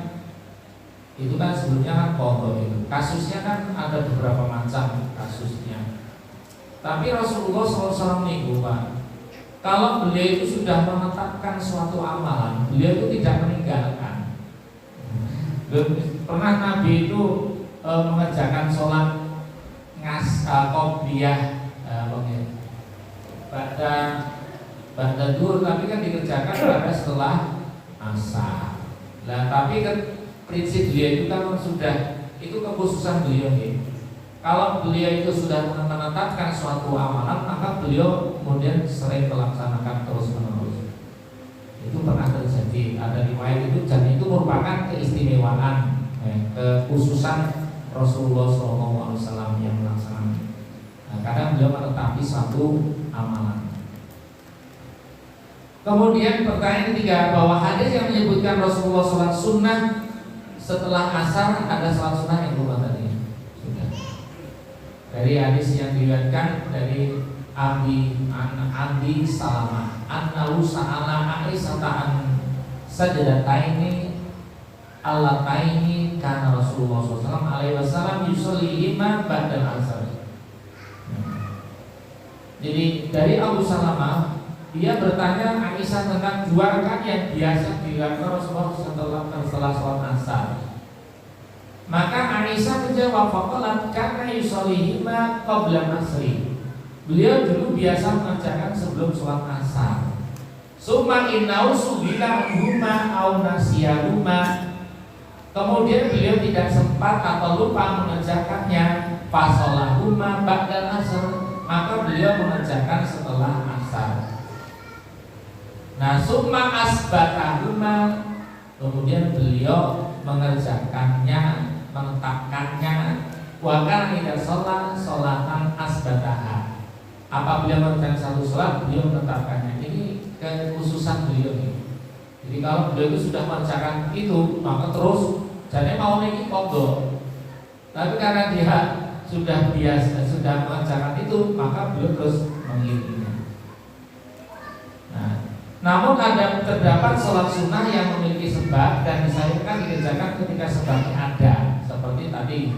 sebelumnya kan kodok itu. kasusnya kan ada beberapa macam kasusnya. Tapi Rasulullah SAW nih Pak, kalau beliau itu sudah menetapkan suatu amalan, beliau itu tidak meninggalkan. Pernah Nabi itu mengerjakan sholat qobliyah pada duhur, tapi kan dikerjakan pada setelah asar. Nah, tapi kan prinsip beliau itu kan sudah, itu kekhususan beliau nih. Kalau beliau itu sudah menetapkan suatu amalan, maka beliau kemudian sering melaksanakan terus menerus. Itu pernah terjadi, ada riwayat itu, dan itu merupakan keistimewaan, kekhususan Rasulullah SAW yang melaksanakan. Nah, kadang beliau menetapi suatu amalan. Kemudian pertanyaan ketiga, bahwa hadis yang menyebutkan Rasulullah sholat sunnah setelah asar, ada sholat sunnah yang berubah tadi. Sudah. Dari hadis yang diriwayatkan dari Abi Salamah, annahu sa'ala Aisyah sajadataini allataini kana Rasulullah sallallahu alaihi wasallam yusolli lima ba'dal asar. Jadi dari Abu Salamah, dia bertanya Aisyah tentang dua rakaat yang biasa dilakukan Rasulullah setelah sholat asar. Maka Aisyah menjawab, faqalat kana yusallihima qabla asri. Beliau dulu biasa mengerjakan sebelum sholat asar. Summa innahu subila anhuma au nasiyahuma. Kemudian beliau tidak sempat atau lupa mengerjakannya, fasolahuma ba'dal asar. Maka beliau mengerjakan setelah asar. Nah, summa asbatahuma, kemudian beliau mengerjakannya, menetapkannya. Wa kana idza shalla sholatan asbataha. Apa beliau mengerjakan satu sholat, beliau menetapkannya. Ini kekhususan beliau ini. Jadi kalau beliau itu sudah mengerjakan itu, maka terus jadi mau ini kodok. Tapi karena dia sudah biasa, sudah mengerjakan itu, maka beliau terus mengikutinya. Nah, namun terdapat sholat sunnah yang memiliki sebab dan disayangkan dikerjakan ketika sebabnya ada, seperti tadi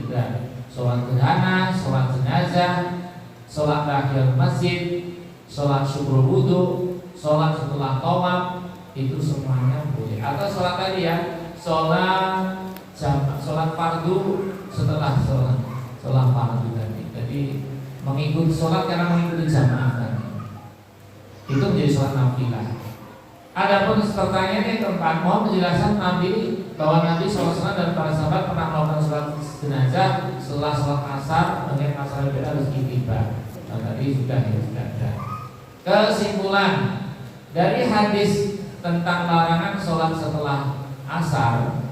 sholat gerhana, sholat jenazah, sholat tahiyatul masjid, sholat syukur wudhu, sholat setelah tawaf, itu semuanya boleh. Atau sholat tadi ya, sholat fardu setelah sholat fardu tadi. Jadi mengikuti sholat karena mengikuti jamaah tadi, itu menjadi sholat nafilah. Adapun pertanyaan yang keempat, mohon penjelasan Nabi bahwa Nabi SAW dan para sahabat pernah melakukan sholat jenazah setelah sholat asar dengan masalah beda harus tiba. Nah, tadi sudah ada. Kesimpulan dari hadis tentang larangan sholat setelah asar,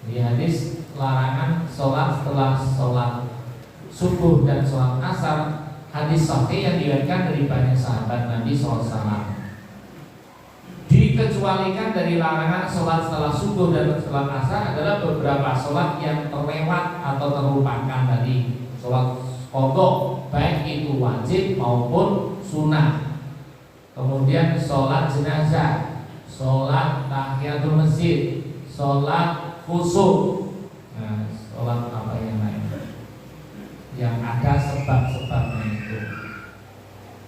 di hadis larangan sholat setelah sholat subuh dan sholat asar, hadis sahih yang diriwayatkan dari banyak sahabat Nabi SAW. Dikecualikan dari larangan sholat setelah subuh dan setelah asar adalah beberapa sholat yang terlewat atau terlupakan tadi, sholat qadha, baik itu wajib maupun sunnah. Kemudian sholat jenazah, sholat tahiyatul masjid, sholat khusyuk, nah, sholat apa yang lain yang ada sebab-sebabnya itu.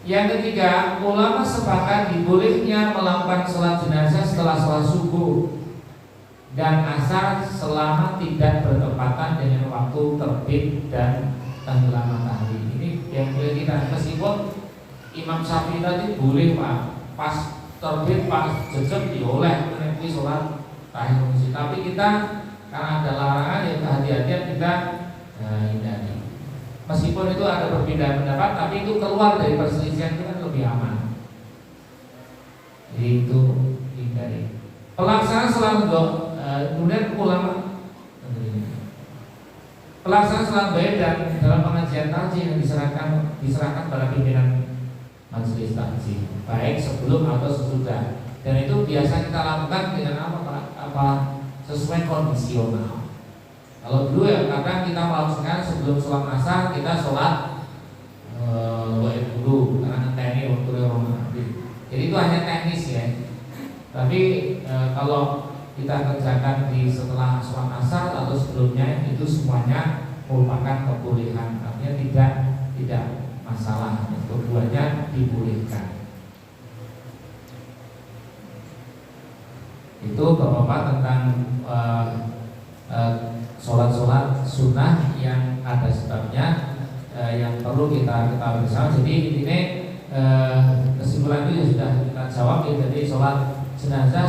Yang ketiga, ulama sepakat dibolehnya melakukan sholat jenazah setelah sholat subuh dan asar selama tidak bertepatan dengan waktu terbit dan tenggelam matahari. Ini yang boleh kita, meskipun Imam Syafi'i tadi boleh Pak, pas terbit pas jejak dioleh menikmati sholat tahiyatul masjid. Tapi kita karena ada larangan yang kehati-hatian kita hindari. Meskipun itu ada perbedaan pendapat, tapi itu keluar dari perselisihan itu kan lebih aman. Jadi itu hindari. Pelaksanaan sholat kemudian ulama pelaksanaan sholat gaib dan dalam pengajian takjil yang diserahkan pada pimpinan majelis takjil, baik sebelum atau sesudah. Dan itu biasa kita lakukan dengan apa sesuai kondisional. Kalau dulu ya kadang kita melaksanakan sebelum sholat asar kita sholat gaib dulu karena teknik waktu orang. Jadi itu hanya teknis ya. Tapi kalau kita kerjakan di setelah sholat asar atau sebelumnya itu semuanya merupakan kebolehan, artinya tidak masalah, keduanya dibolehkan. Itu Bapak-bapak tentang sholat-sholat sunnah yang ada sebabnya, yang perlu kita ketahui bersama. Jadi intinya kesimpulan itu sudah kita jawab ya. Jadi sholat jenazah,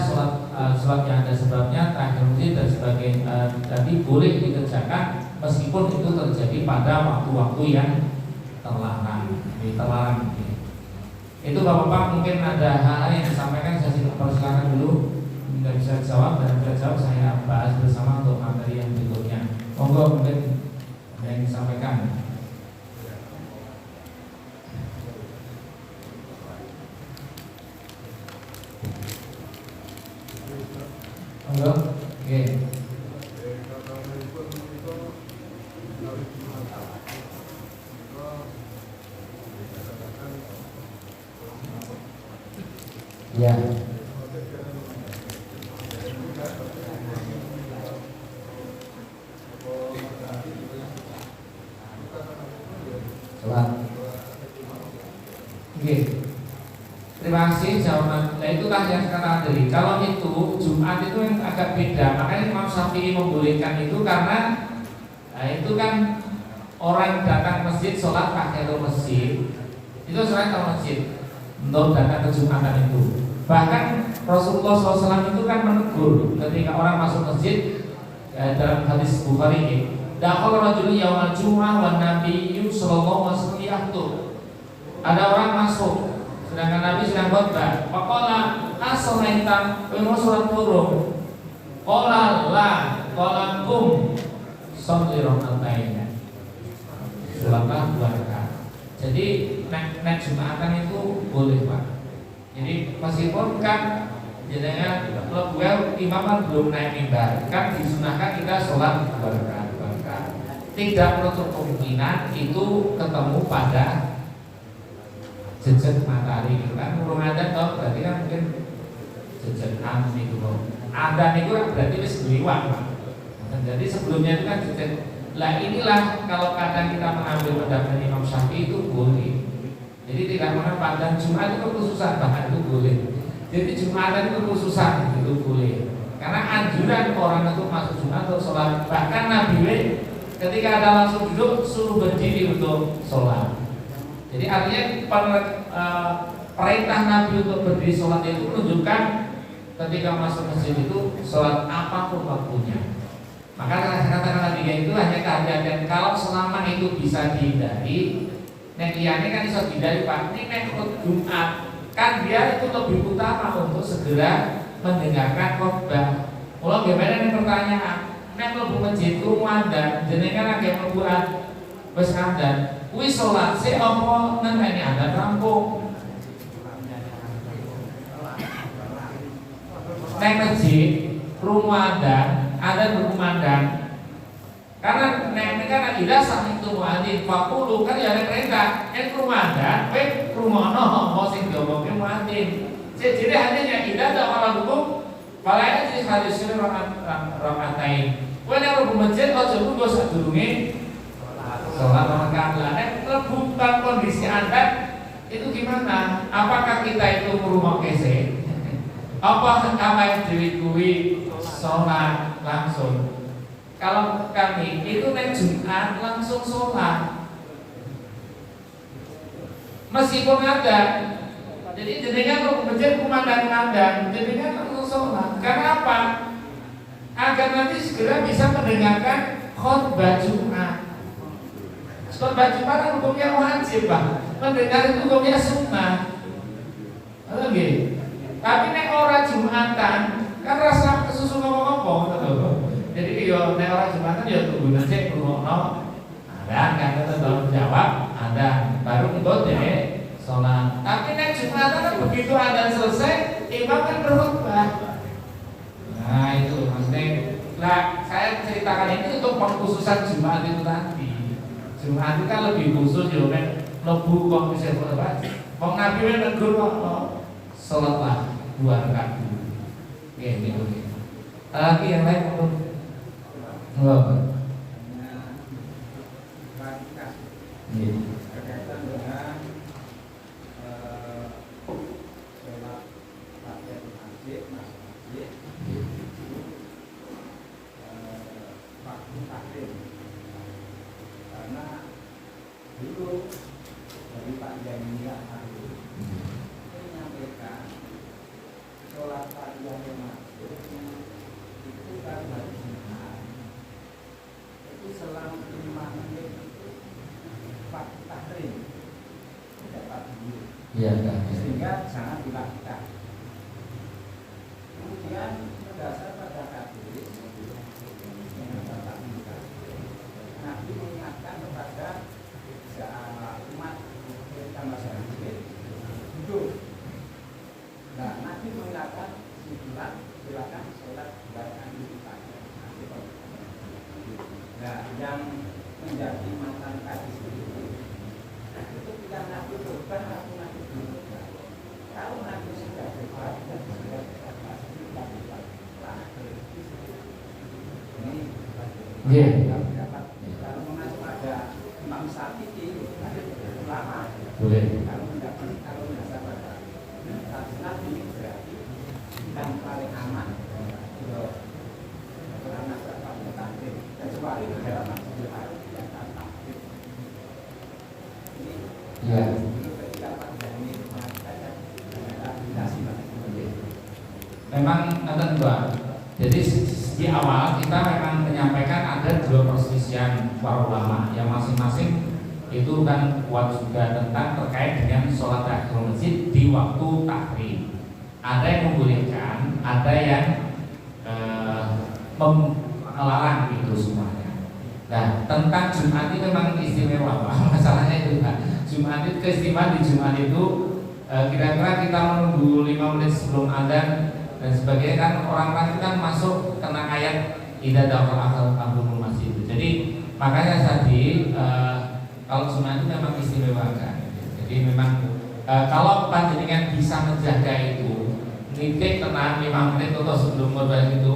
sholat yang ada sebabnya, tahiyatul masjid dan sebagainya tadi boleh dikerjakan meskipun itu terjadi pada waktu-waktu yang terlarang. Itu Bapak-bapak mungkin ada hal yang disampaikan, saya persilakan dulu. Tidak bisa jawab dan tidak jawab saya bahas bersama untuk materi yang berikutnya. Monggo mungkin ada yang disampaikan. Monggo. Oke. Ya. Oke. Terima kasih jawaban. Nah itulah yang sekarang dari. Kalau itu Jumat itu yang agak beda. Makanya Imam Syafi'i membolehkan itu karena itu kan orang datang ke masjid sholat tahiyatul masjid itu sholat ke masjid untuk datang ke Jumatan itu. Bahkan Rasulullah SAW itu kan menegur ketika orang masuk masjid dalam hadis Bukhari ini. Dakhala rajulun yaumal jumu'ah wan nabiyyu sallallahu alaihi wasallam. Ada orang masuk sedangkan Nabi sedang khutbah. Faqala as-salaita wa sholat turun. Qala la qala kum sholli raka'atain. Sholatlah 2 rakaat. Jadi nek Jumatan itu boleh, Pak. Jadi meskipun kan jadinya lebuel imam kan belum naik mimbar, kan disunahkan kita sholat 2 rakaat. Tidak menutup kemungkinan itu ketemu pada jejak matahari itu kan urung ada toh, berarti kan mungkin jejak itu loh. Ada itu kan berarti wis liwat. Jadi sebelumnya itu kan jejak. Lah inilah kalau kadang kita mengambil pendapat Imam Syafi'i itu boleh. Jadi tidak mengapa, dan Jumat itu kekhususan bahkan itu boleh. Jadi Jumatan itu kekhususan itu boleh. Karena anjuran orang itu masuk Jumat untuk sholat. Bahkan Nabi ketika ada langsung duduk suruh berdiri untuk sholat. Jadi artinya perintah Nabi untuk berdiri sholat itu menunjukkan ketika masuk masjid itu sholat apapun waktunya. Maka kata-kata tiga itu hanya kehati-hatian. Kalau selama itu bisa dihindari, nek liyane kan bisa dihindari Pak. Ini nek Jumat kan dia itu lebih utama untuk segera mendengarkan khotbah. Kalau gimana nih pertanyaan? Nek mlebu masjid kumandan jenengan lagi mlebu wis kandan. Kuwi salat sik apa ngenteni adzan rampung. Nek masjid rumadan ada berkumandang. Karena nek kan tidak sami itu muadzin faqulu kan ya perintah nek rumadan kowe rumono apa sing diomongke muadzin. Jadi hanya tidak ada orang hukum Palanya jadi hadis ini rakatain. Kowe nek mlebu masjid aja tunggu sadurunge salat rakaat. Lah nek bukan kondisi Anda itu gimana? Apakah kita itu merumah kese? Apa yang diwikui sholat langsung? Kalau kami itu nek Jumat langsung sholat, meskipun ada. Jadi jenengan kalau masjid kumandang-mandang, jenengan langsung sholat. Karena apa? Agar nanti segera bisa mendengarkan khotbah Jumat. Khotbah Jumat kan hukumnya wajib, Pak. Mendengar itu hukumnya sunnah. Oke. Tapi nek ora Jumatan, kan rasa kesusu ngomong-ngomong, jadi yo nek ora Jumatan ya tunggu nanti ngrungokno. Ada kan tetep jawab, ada baru engko deh sholat. Tapi nek Jumatan kan begitu adzan selesai, imam kan berkhutbah. Nah itu maksudnya. Nah saya ceritakan ini untuk pengkhususan Jumat itu tadi. Jumat itu kan lebih khusus yo nek mlebu kok bisa apa? Wong Nabi negur kok sholatlah 2 rakaat dulu. Oke, gitu. Lagi yang lain untuk Iya. berkaitan dengan sholat takbir masjid, masjid, waktu takbir. Karena dulu dari Pak Jamila tadi menyampaikan sholat takbir masjid itu kan harus benar. Itu selang 5 menit Pak Tahrim dapat dulu, Iya kan. sehingga jangan dilakukan. Kemudian berdasar pada hadis yang Bapak minta, Nabi mengingatkan kepada umat kita masyarakat duduk. Nah, Nabi mengingatkan silakan sholat baik itu saja. Nah, yang menjadi mantan hadis itu kita Nabi berubah atau Nabi berubah. Kalau Nabi sudah berubah dan sudah ini Iya. kalau mengacu pada Imam Syafi'i ulama Boleh. kalau mendasar pada Nabi berarti yang paling aman karena dapat takdir kecuali dalam masjid harus tidak takdir. Iya. Memang nanti Pak. Jadi di awal kita memang menyampaikan ada dua perselisihan para ulama yang masing-masing itu kan kuat juga tentang terkait dengan sholat tahiyatul masjid di waktu tahrim. Ada yang membolehkan, ada yang melarang itu semuanya. Nah, tentang Jumat itu memang istimewa Pak. Masalahnya itu Pak. Jumat itu keistimewaan di Jumat itu kira-kira kita menunggu 5 menit sebelum adzan dan sebagainya kan orang-orang itu kan masuk kena ayat idza dakhala ahadul masjid. Jadi makanya tadi kalau Jumat itu memang istimewa kan. Jadi memang kalau panjenengan bisa menjaga itu nitik tenang 5 menit atau sebelum khutbah itu.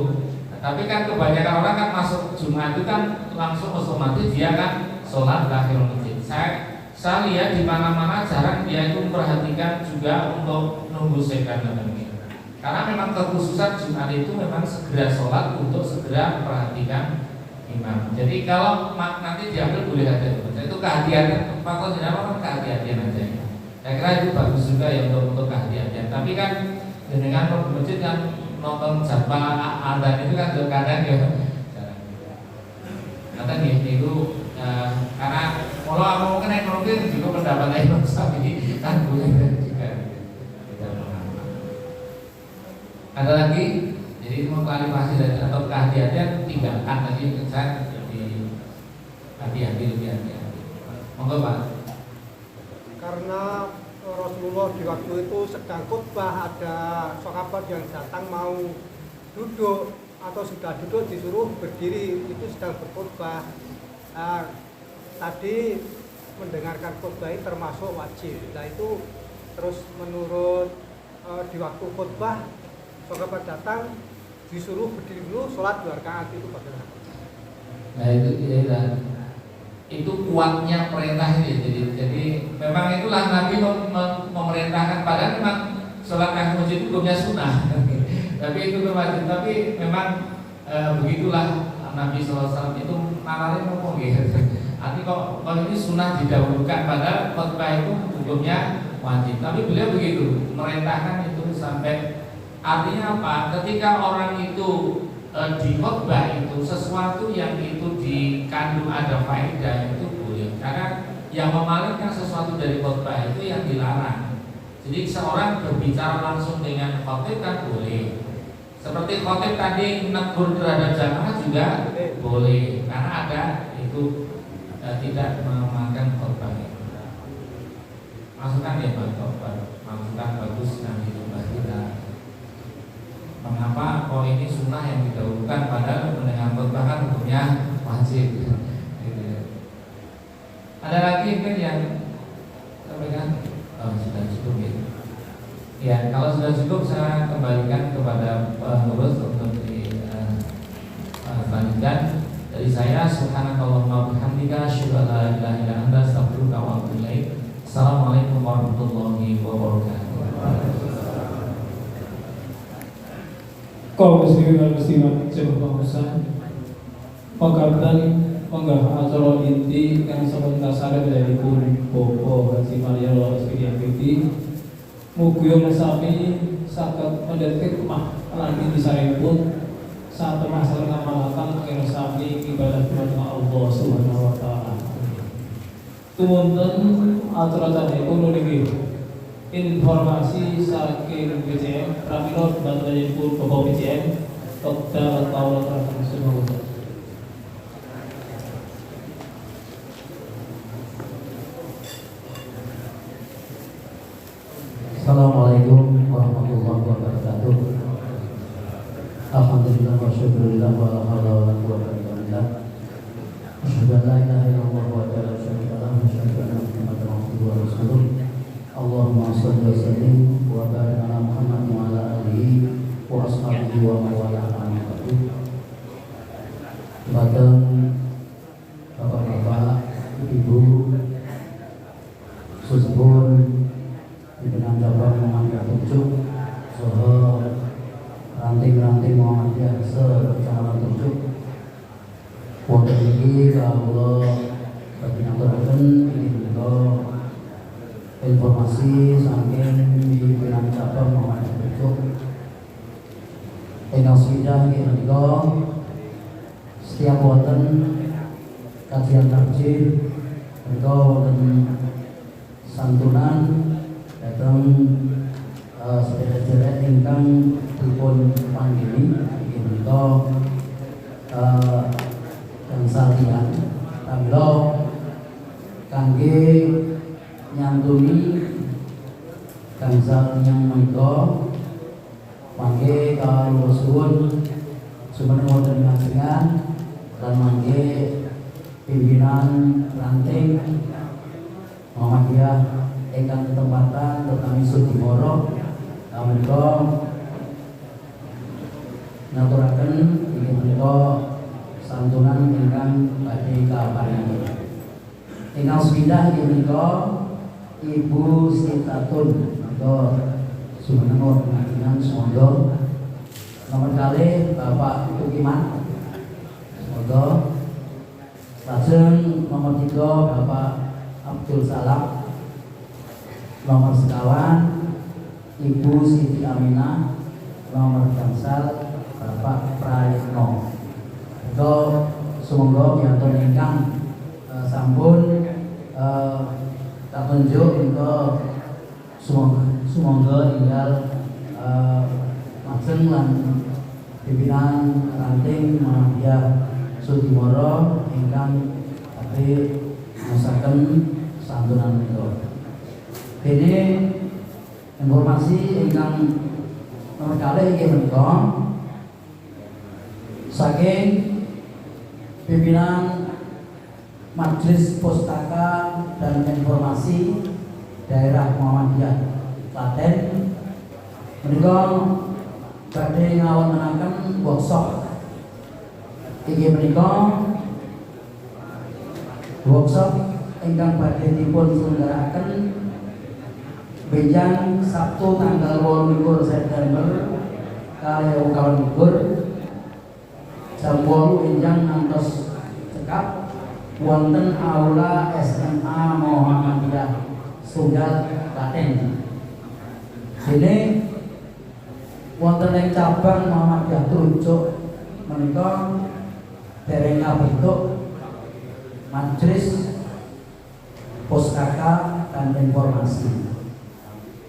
Tapi kan kebanyakan orang kan masuk Jumat itu kan langsung otomatis dia kan sholat tahiyatul masjid. Saya lihat di mana-mana jarang dia itu memperhatikan juga untuk nunggu sekan dan ini. Karena memang kekhususan Jumat itu memang segera sholat untuk segera memperhatikan imam. Jadi kalau nanti diambil boleh aja. Itu kehati-hatian. Faktor jenama kan kehati-hatian aja. Saya kira itu bagus juga ya untuk kehati-hatian. Tapi kan dengan masjid kan nonton jadwal adzan itu kan kadang ya jarang. Kadang ya itu karena kalau aku mungkin mungkin juga pendapat Imam Syafi'i kan boleh juga. Ada lagi, jadi mengklarifikasi dari atau kehati-hatian tinggalkan tadi saya jadi hati-hati lebih hati-hati. Monggo Pak. Karena Rasulullah di waktu itu sedang khutbah, ada sahabat yang datang mau duduk atau sudah duduk disuruh berdiri, itu sedang berkhutbah. Tadi mendengarkan khutbah ini termasuk wajib. Nah itu terus menurut di waktu khutbah sahabat datang disuruh berdiri dulu sholat 2 rakaat itu bagaimana? Nah itu ya, itu kuatnya perintah ini. Jadi memang itulah Nabi memerintahkan, padahal memang sholat tahiyatul masjid itu hukumnya sunnah. Tapi itu wajib. Tapi memang begitulah Nabi SAW itu nalarnya ngomong gitu. Arti kok ini sunnah didahulukan, padahal khutbah itu hukumnya wajib. Tapi beliau begitu merintahkan itu sampai. Artinya apa? Ketika orang itu di khutbah itu sesuatu yang itu dikandung ada faedah itu boleh. Karena yang memalingkan sesuatu dari khutbah itu yang dilarang. Jadi seorang berbicara langsung dengan khotib kan boleh. Seperti khotib tadi menegur terhadap jamaah juga boleh. Karena ada itu tidak memakan khutbah. Masukan ya Pak khutbah. Masukan bagus nanti coba kita. Mengapa kalau ini sunnah yang didahulukan padahal mendengar khutbah kan hukumnya wajib. Ada lagi mungkin yang sampaikan? Oh, sudah cukup ya. Ya, kalau sudah cukup saya kembalikan kepada pengurus untuk selanjutkan dari saya. Subhanakallahumma wa bihamdika asyhadu an la ilaha illa anta astaghfiruka kaum muslimin dan muslimat jemaah bangsa pagatan panggah acara inti yang sebentar sare dari pun Bopo Haji Maria Lawasri Akiti mugia sami saged mendetik mah lagi disarepun saat masalah ngamalkan kira sami ibadah kepada Allah Subhanahu wa taala. Tumunten acara tadi pun niki informasi saking PCM pramila bantuanipun Bapak PCM Dr. Paula Transformation. Assalamualaikum warahmatullahi wabarakatuh. Alhamdulillah wa syukurillah wa la haula wa la quwwata illa billah. Asyhadu an la ilaha illallah wa la syarika lahu wa asyhadu anna Muhammadan abduhu wa rasuluh. Allahumma shalli wa sallim wa barik ala Muhammad wa ala alihi wa ashabihi wa man wala amma ba'du. Kepada Bapak-bapak, Ibu, Susbun, pimpinan cabang Muhammadiyah Tujuh, saha ranting-ranting Muhammadiyah se-Kecamatan Tujuh. Wonten iki kawula badhe ngaturaken inggih menika informasi saking pimpinan cabang Muhammadiyah Tujuh. Ingkang sepidah inggih menika setiap wonten kajian takjil menika wonten santunan datang sedherek-sedherek ingkang dipun panggili inggih menika gangsal tiyang pramila kangge nyantuni gangsal yang menika mangke kawula suwun sumening wonten ngajengan lan mangke pimpinan ranting Muhammadiyah ingkang ketempatan tetami Sudimoro menika ngaturaken inggih menika santunan ingkang badhe kaparingi. Ingkang sepidah inggih menika Ibu Sintatun menika sumeneng pengajian semoga. Nomor kalih Bapak Tukiman semoga. Lajeng nomor 3 Bapak Abdul Salam. Nomor sekawan Ibu Siti Aminah. Nomor gangsal Bapak Prayitno. Itu semoga biantun ingkang sampun katunjuk untuk semoga tinggal majeng lan pimpinan ranting Muhammadiyah Sudimoro ingkang badhe ngasaken santunan menika. Dene informasi ingkang nomor kalih inggih menika saking pimpinan Majelis Pustaka dan Informasi Daerah Muhammadiyah Klaten menika badhe ngawontenaken workshop. Inggih menika workshop ingkang badhe dipun selenggaraken benjang Sabtu tanggal 28 September kalih 2021 jam 8 benjang ngantos cekap wonten aula SMA Muhammadiyah Sunggal Klaten. Dene wonten ing cabang Muhammadiyah Trucuk menika dereng kabentuk Majelis Pustaka dan Informasi.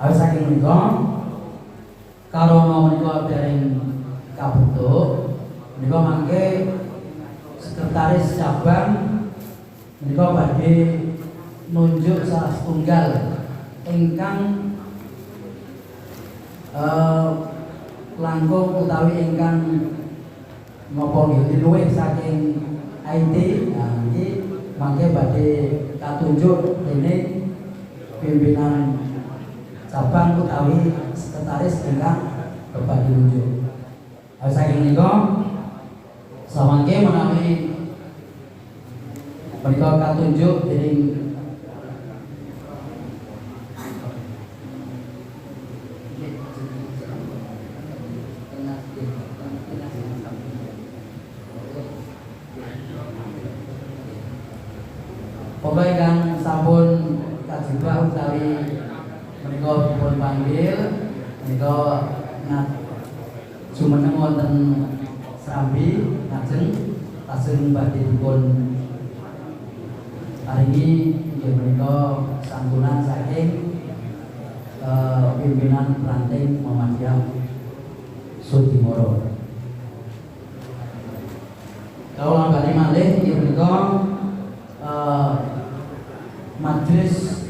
Awit saking menika karo menika dereng kabentuk menika mangke sekretaris cabang menika badhe nunjuk salah setunggal ingkang langkung utawi ingkang napa nggih luwih saking IT. Nah iki mangke badhe katunjuk dening pimpinan cabang utawi sekretaris ingkang badhe nunjuk. Saking menika samangke menawi menika katunjuk dening Pokoknya kang sampun kajibah utawi menika dipun panggil menika jumeneng wonten Srambi lajeng badhe dipun paringi inggih menika santunan saking pimpinan ranting Muhammadiyah Sudimoro. Kalau lambane malih inggih menika Majelis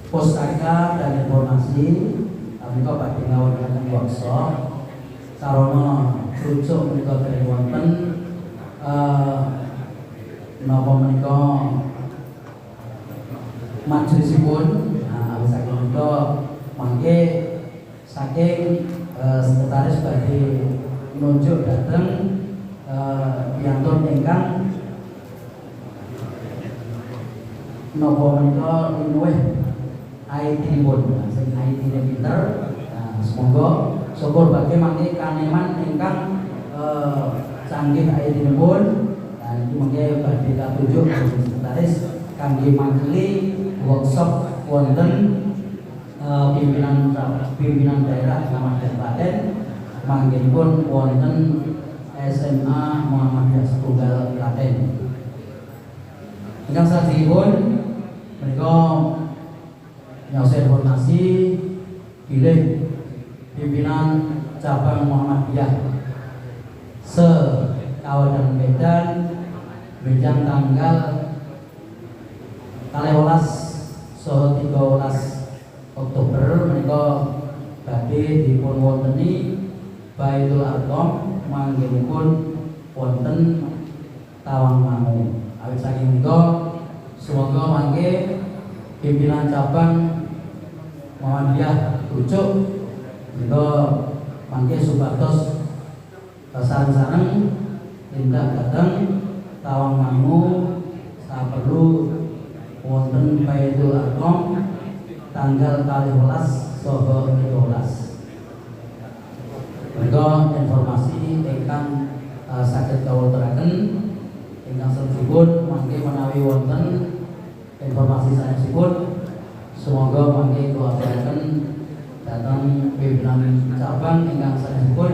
Pustaka dan Informasi menika badhe ngawontenaken workshop sarana rujuk menika dereng wonten napa menika majelisipun. Awis saking menika mangke saking sekretaris badhe nunjuk dhateng piyantun ingkang napa menika luwih IT-pun sing IT-ne pinter. Semoga syukur badhe mangke kaneman ingkang canggih IT-nepun. Iki mangke badhe katunjuk sekretaris kangge makili workshop wonten pimpinan daerah Kabupaten manggenipun wonten SMA Muhammadiyah Setunggal Klaten. Ingkang salajengipun menika nyaosa informasi bilih pimpinan cabang Muhammadiyah se-Kabupaten Medan benjang tanggal 12 saha 13 Oktober menika badhe dipun wonteni Baitul Arqam manggenipun wonten Tawangmangu. Awit saking menika semoga mangke pimpinan cabang Muhammadiyah rujuk menika mangke supados sareng-sareng tindak dhateng Tawangmangu saperlu wonten Baitul Arqam tanggal 12 saha 13. Menika informasi ingkang saged kawontenaken. Ingkang salajengipun mangke menawi wonten informasi sanesipun semoga mangke kawontenaken dhateng pimpinan cabang ingkang sanesipun.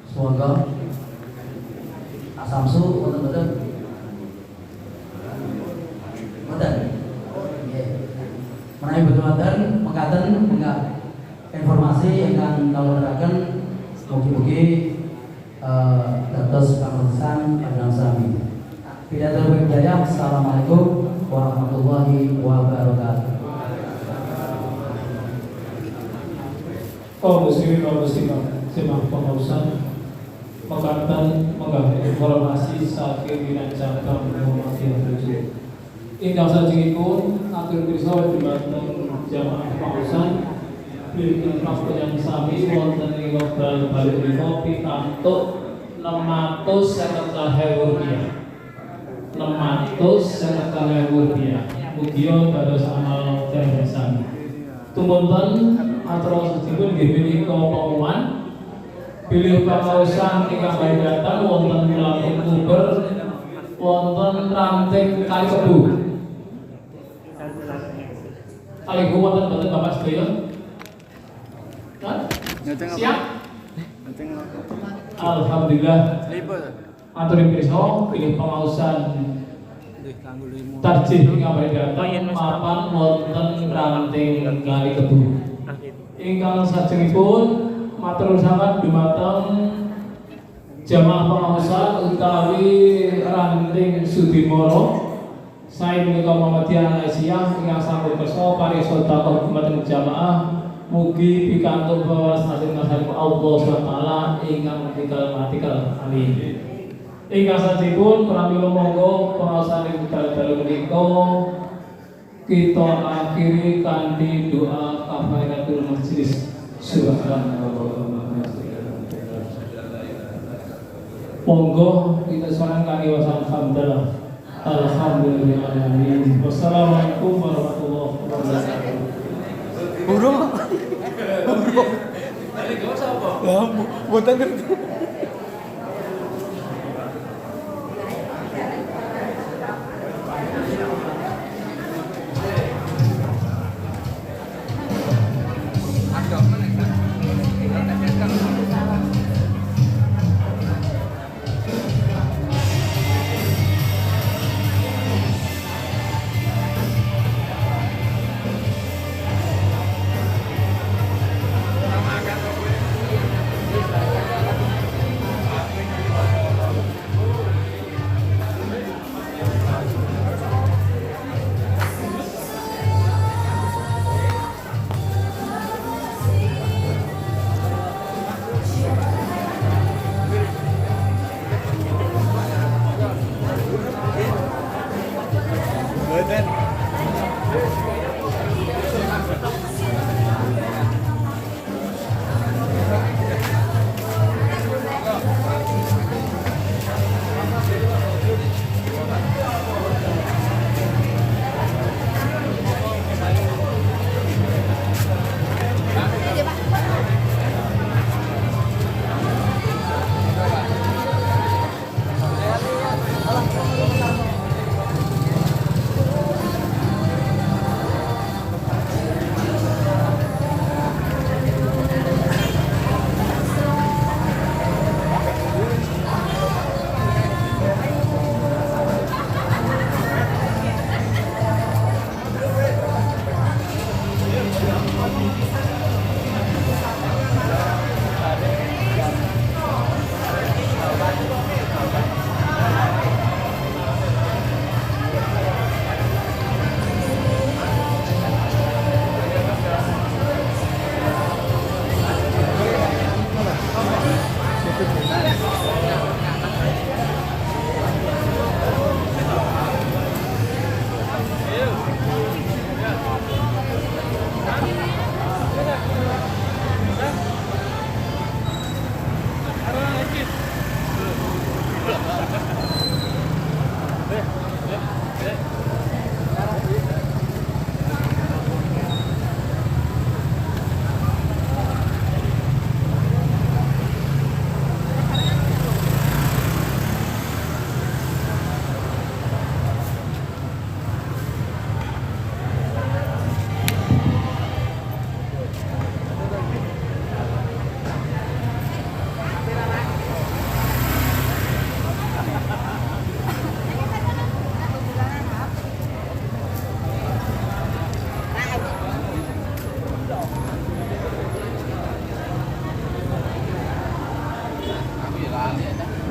Semoga Asamsu wonten boten? Boten. Nggih. Menawi boten wonten mekaten informasi ingkang kawontenaken mugi-mugi dados pangursan panjenengan sami. Pidato Wijaya. Assalamualaikum warahmatullahi wabarakatuh. Kaum muslimin wal muslimat jemaah pengurusan mekaten menggah informasi saking pimpinan cabang Muhammadiyah rujuk. Ingkang salajengipun atur pirsa dhumateng jamaah pengurusan bilih yang sami wonten ing wekdal balik menika pikantuk 650.000 rupiah. 650.000 rupiah. Mugia dados amal jariah. Tumunten atur sedipun nggih menika pengumuman bilih pangausan ingkang badhe datang wonten Wilayah Kuber wonten ranting Kali Kebu. Kali Kebu wonten boten Bapak sedaya? Siap? Alhamdulillah. Atur pirsa bilih pangausan tarjih ingkang badhe datang mapan wonten ranting Kali Kebu. Ingkang sajengipun matur sangat dumateng jamaah pengawasan utawi ranting Sudimoro sae menika Muhammadiyah Malaysia ingkang sampun kersa parisa takon dumateng jamaah mugi pikantuk bawas masing-masing Allah SWT ingkang matikal amin. Ingkang sajipun pramila monggo pengawasan ing dalu menika kita akhiri kanthi doa kafaratul majelis. Monggo kita sowan kali alhamdulillah. Alhamdulillahirabbil. Wassalamualaikum warahmatullahi wabarakatuh. Burung. Balik ke sapa? Ya, boten ngerti.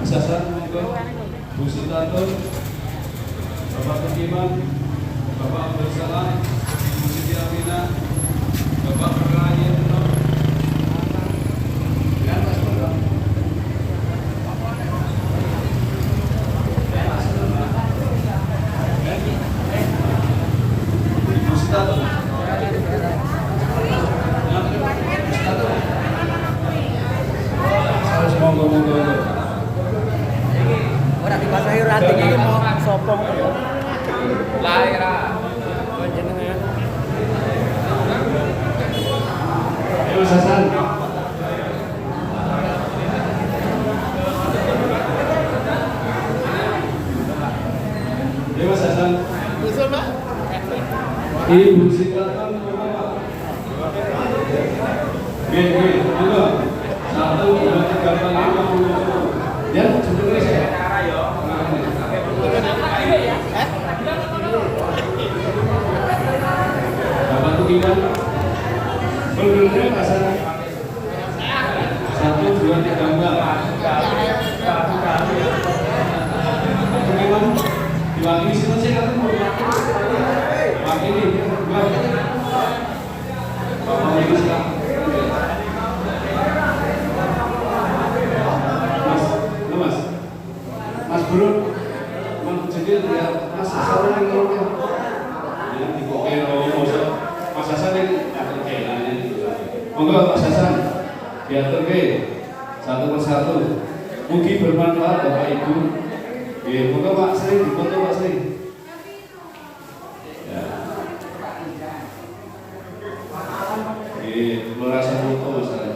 Sasan monggo Bu Sintatun, Bapak Kekiman, Bapak Abdul Salam, Bu Siti Aminah, Bapak Perlayan Nur, dan Mas Bro. Bu Sintatun. Monggo. Ora dipasahi ranting iki mau sopong. Laira. Panjenengan. Ayo Mas Hasan. Ayo Mas Hasan. Usul, Pak. Ibu Sintatun. Oke, monggo. 1, 2, 3, 4, 5. Ya, sebentar saya. Bapak Tukiman, belum pasang 1, 2, 3, 4. Tukiman, diwakili sini sih kan? Wakili, Bapak Wakili silakan. Mas Bro, jadi ya Mas Hasan yang ngomong ya di Kokero, Mas Hasan yang akan kailannya monggo Mas Hasan diatur ke satu persatu mugi bermanfaat Bapak Ibu ya monggo Pak Sri dipoto Pak Sri ya rasa foto Mas Sri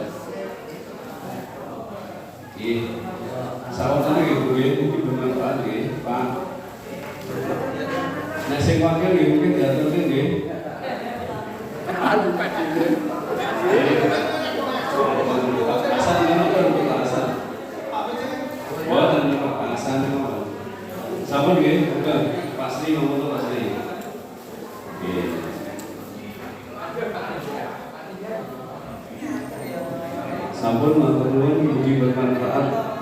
sahabatnya gitu mungkin bermanfaat gitu Pak. Nah sing wakil gitu mungkin diatur gitu. Aduh Pak. Asal mana pun asal. Buatan asal mana. Sampun gitu, udah Pak Sri ngomong Pak Sri. Sampun matur nuwun mugi bermanfaat.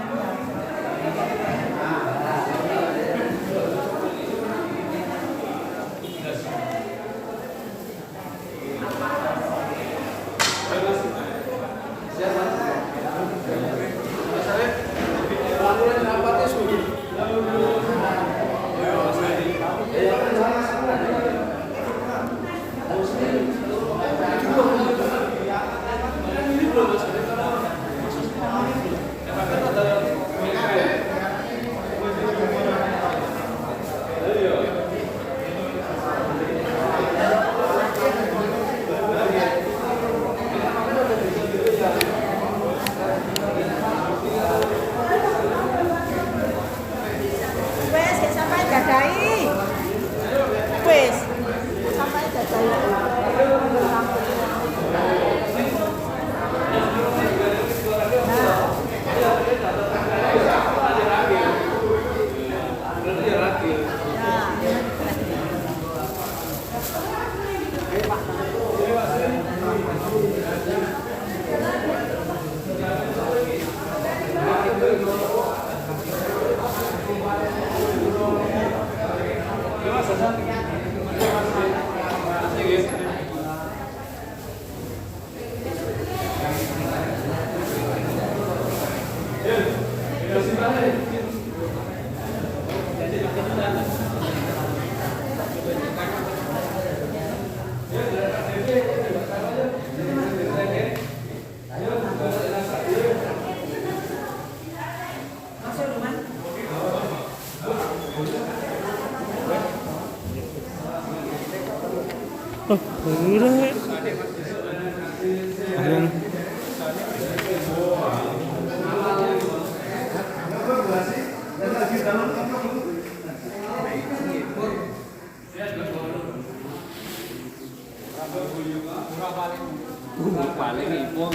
Paling ipung.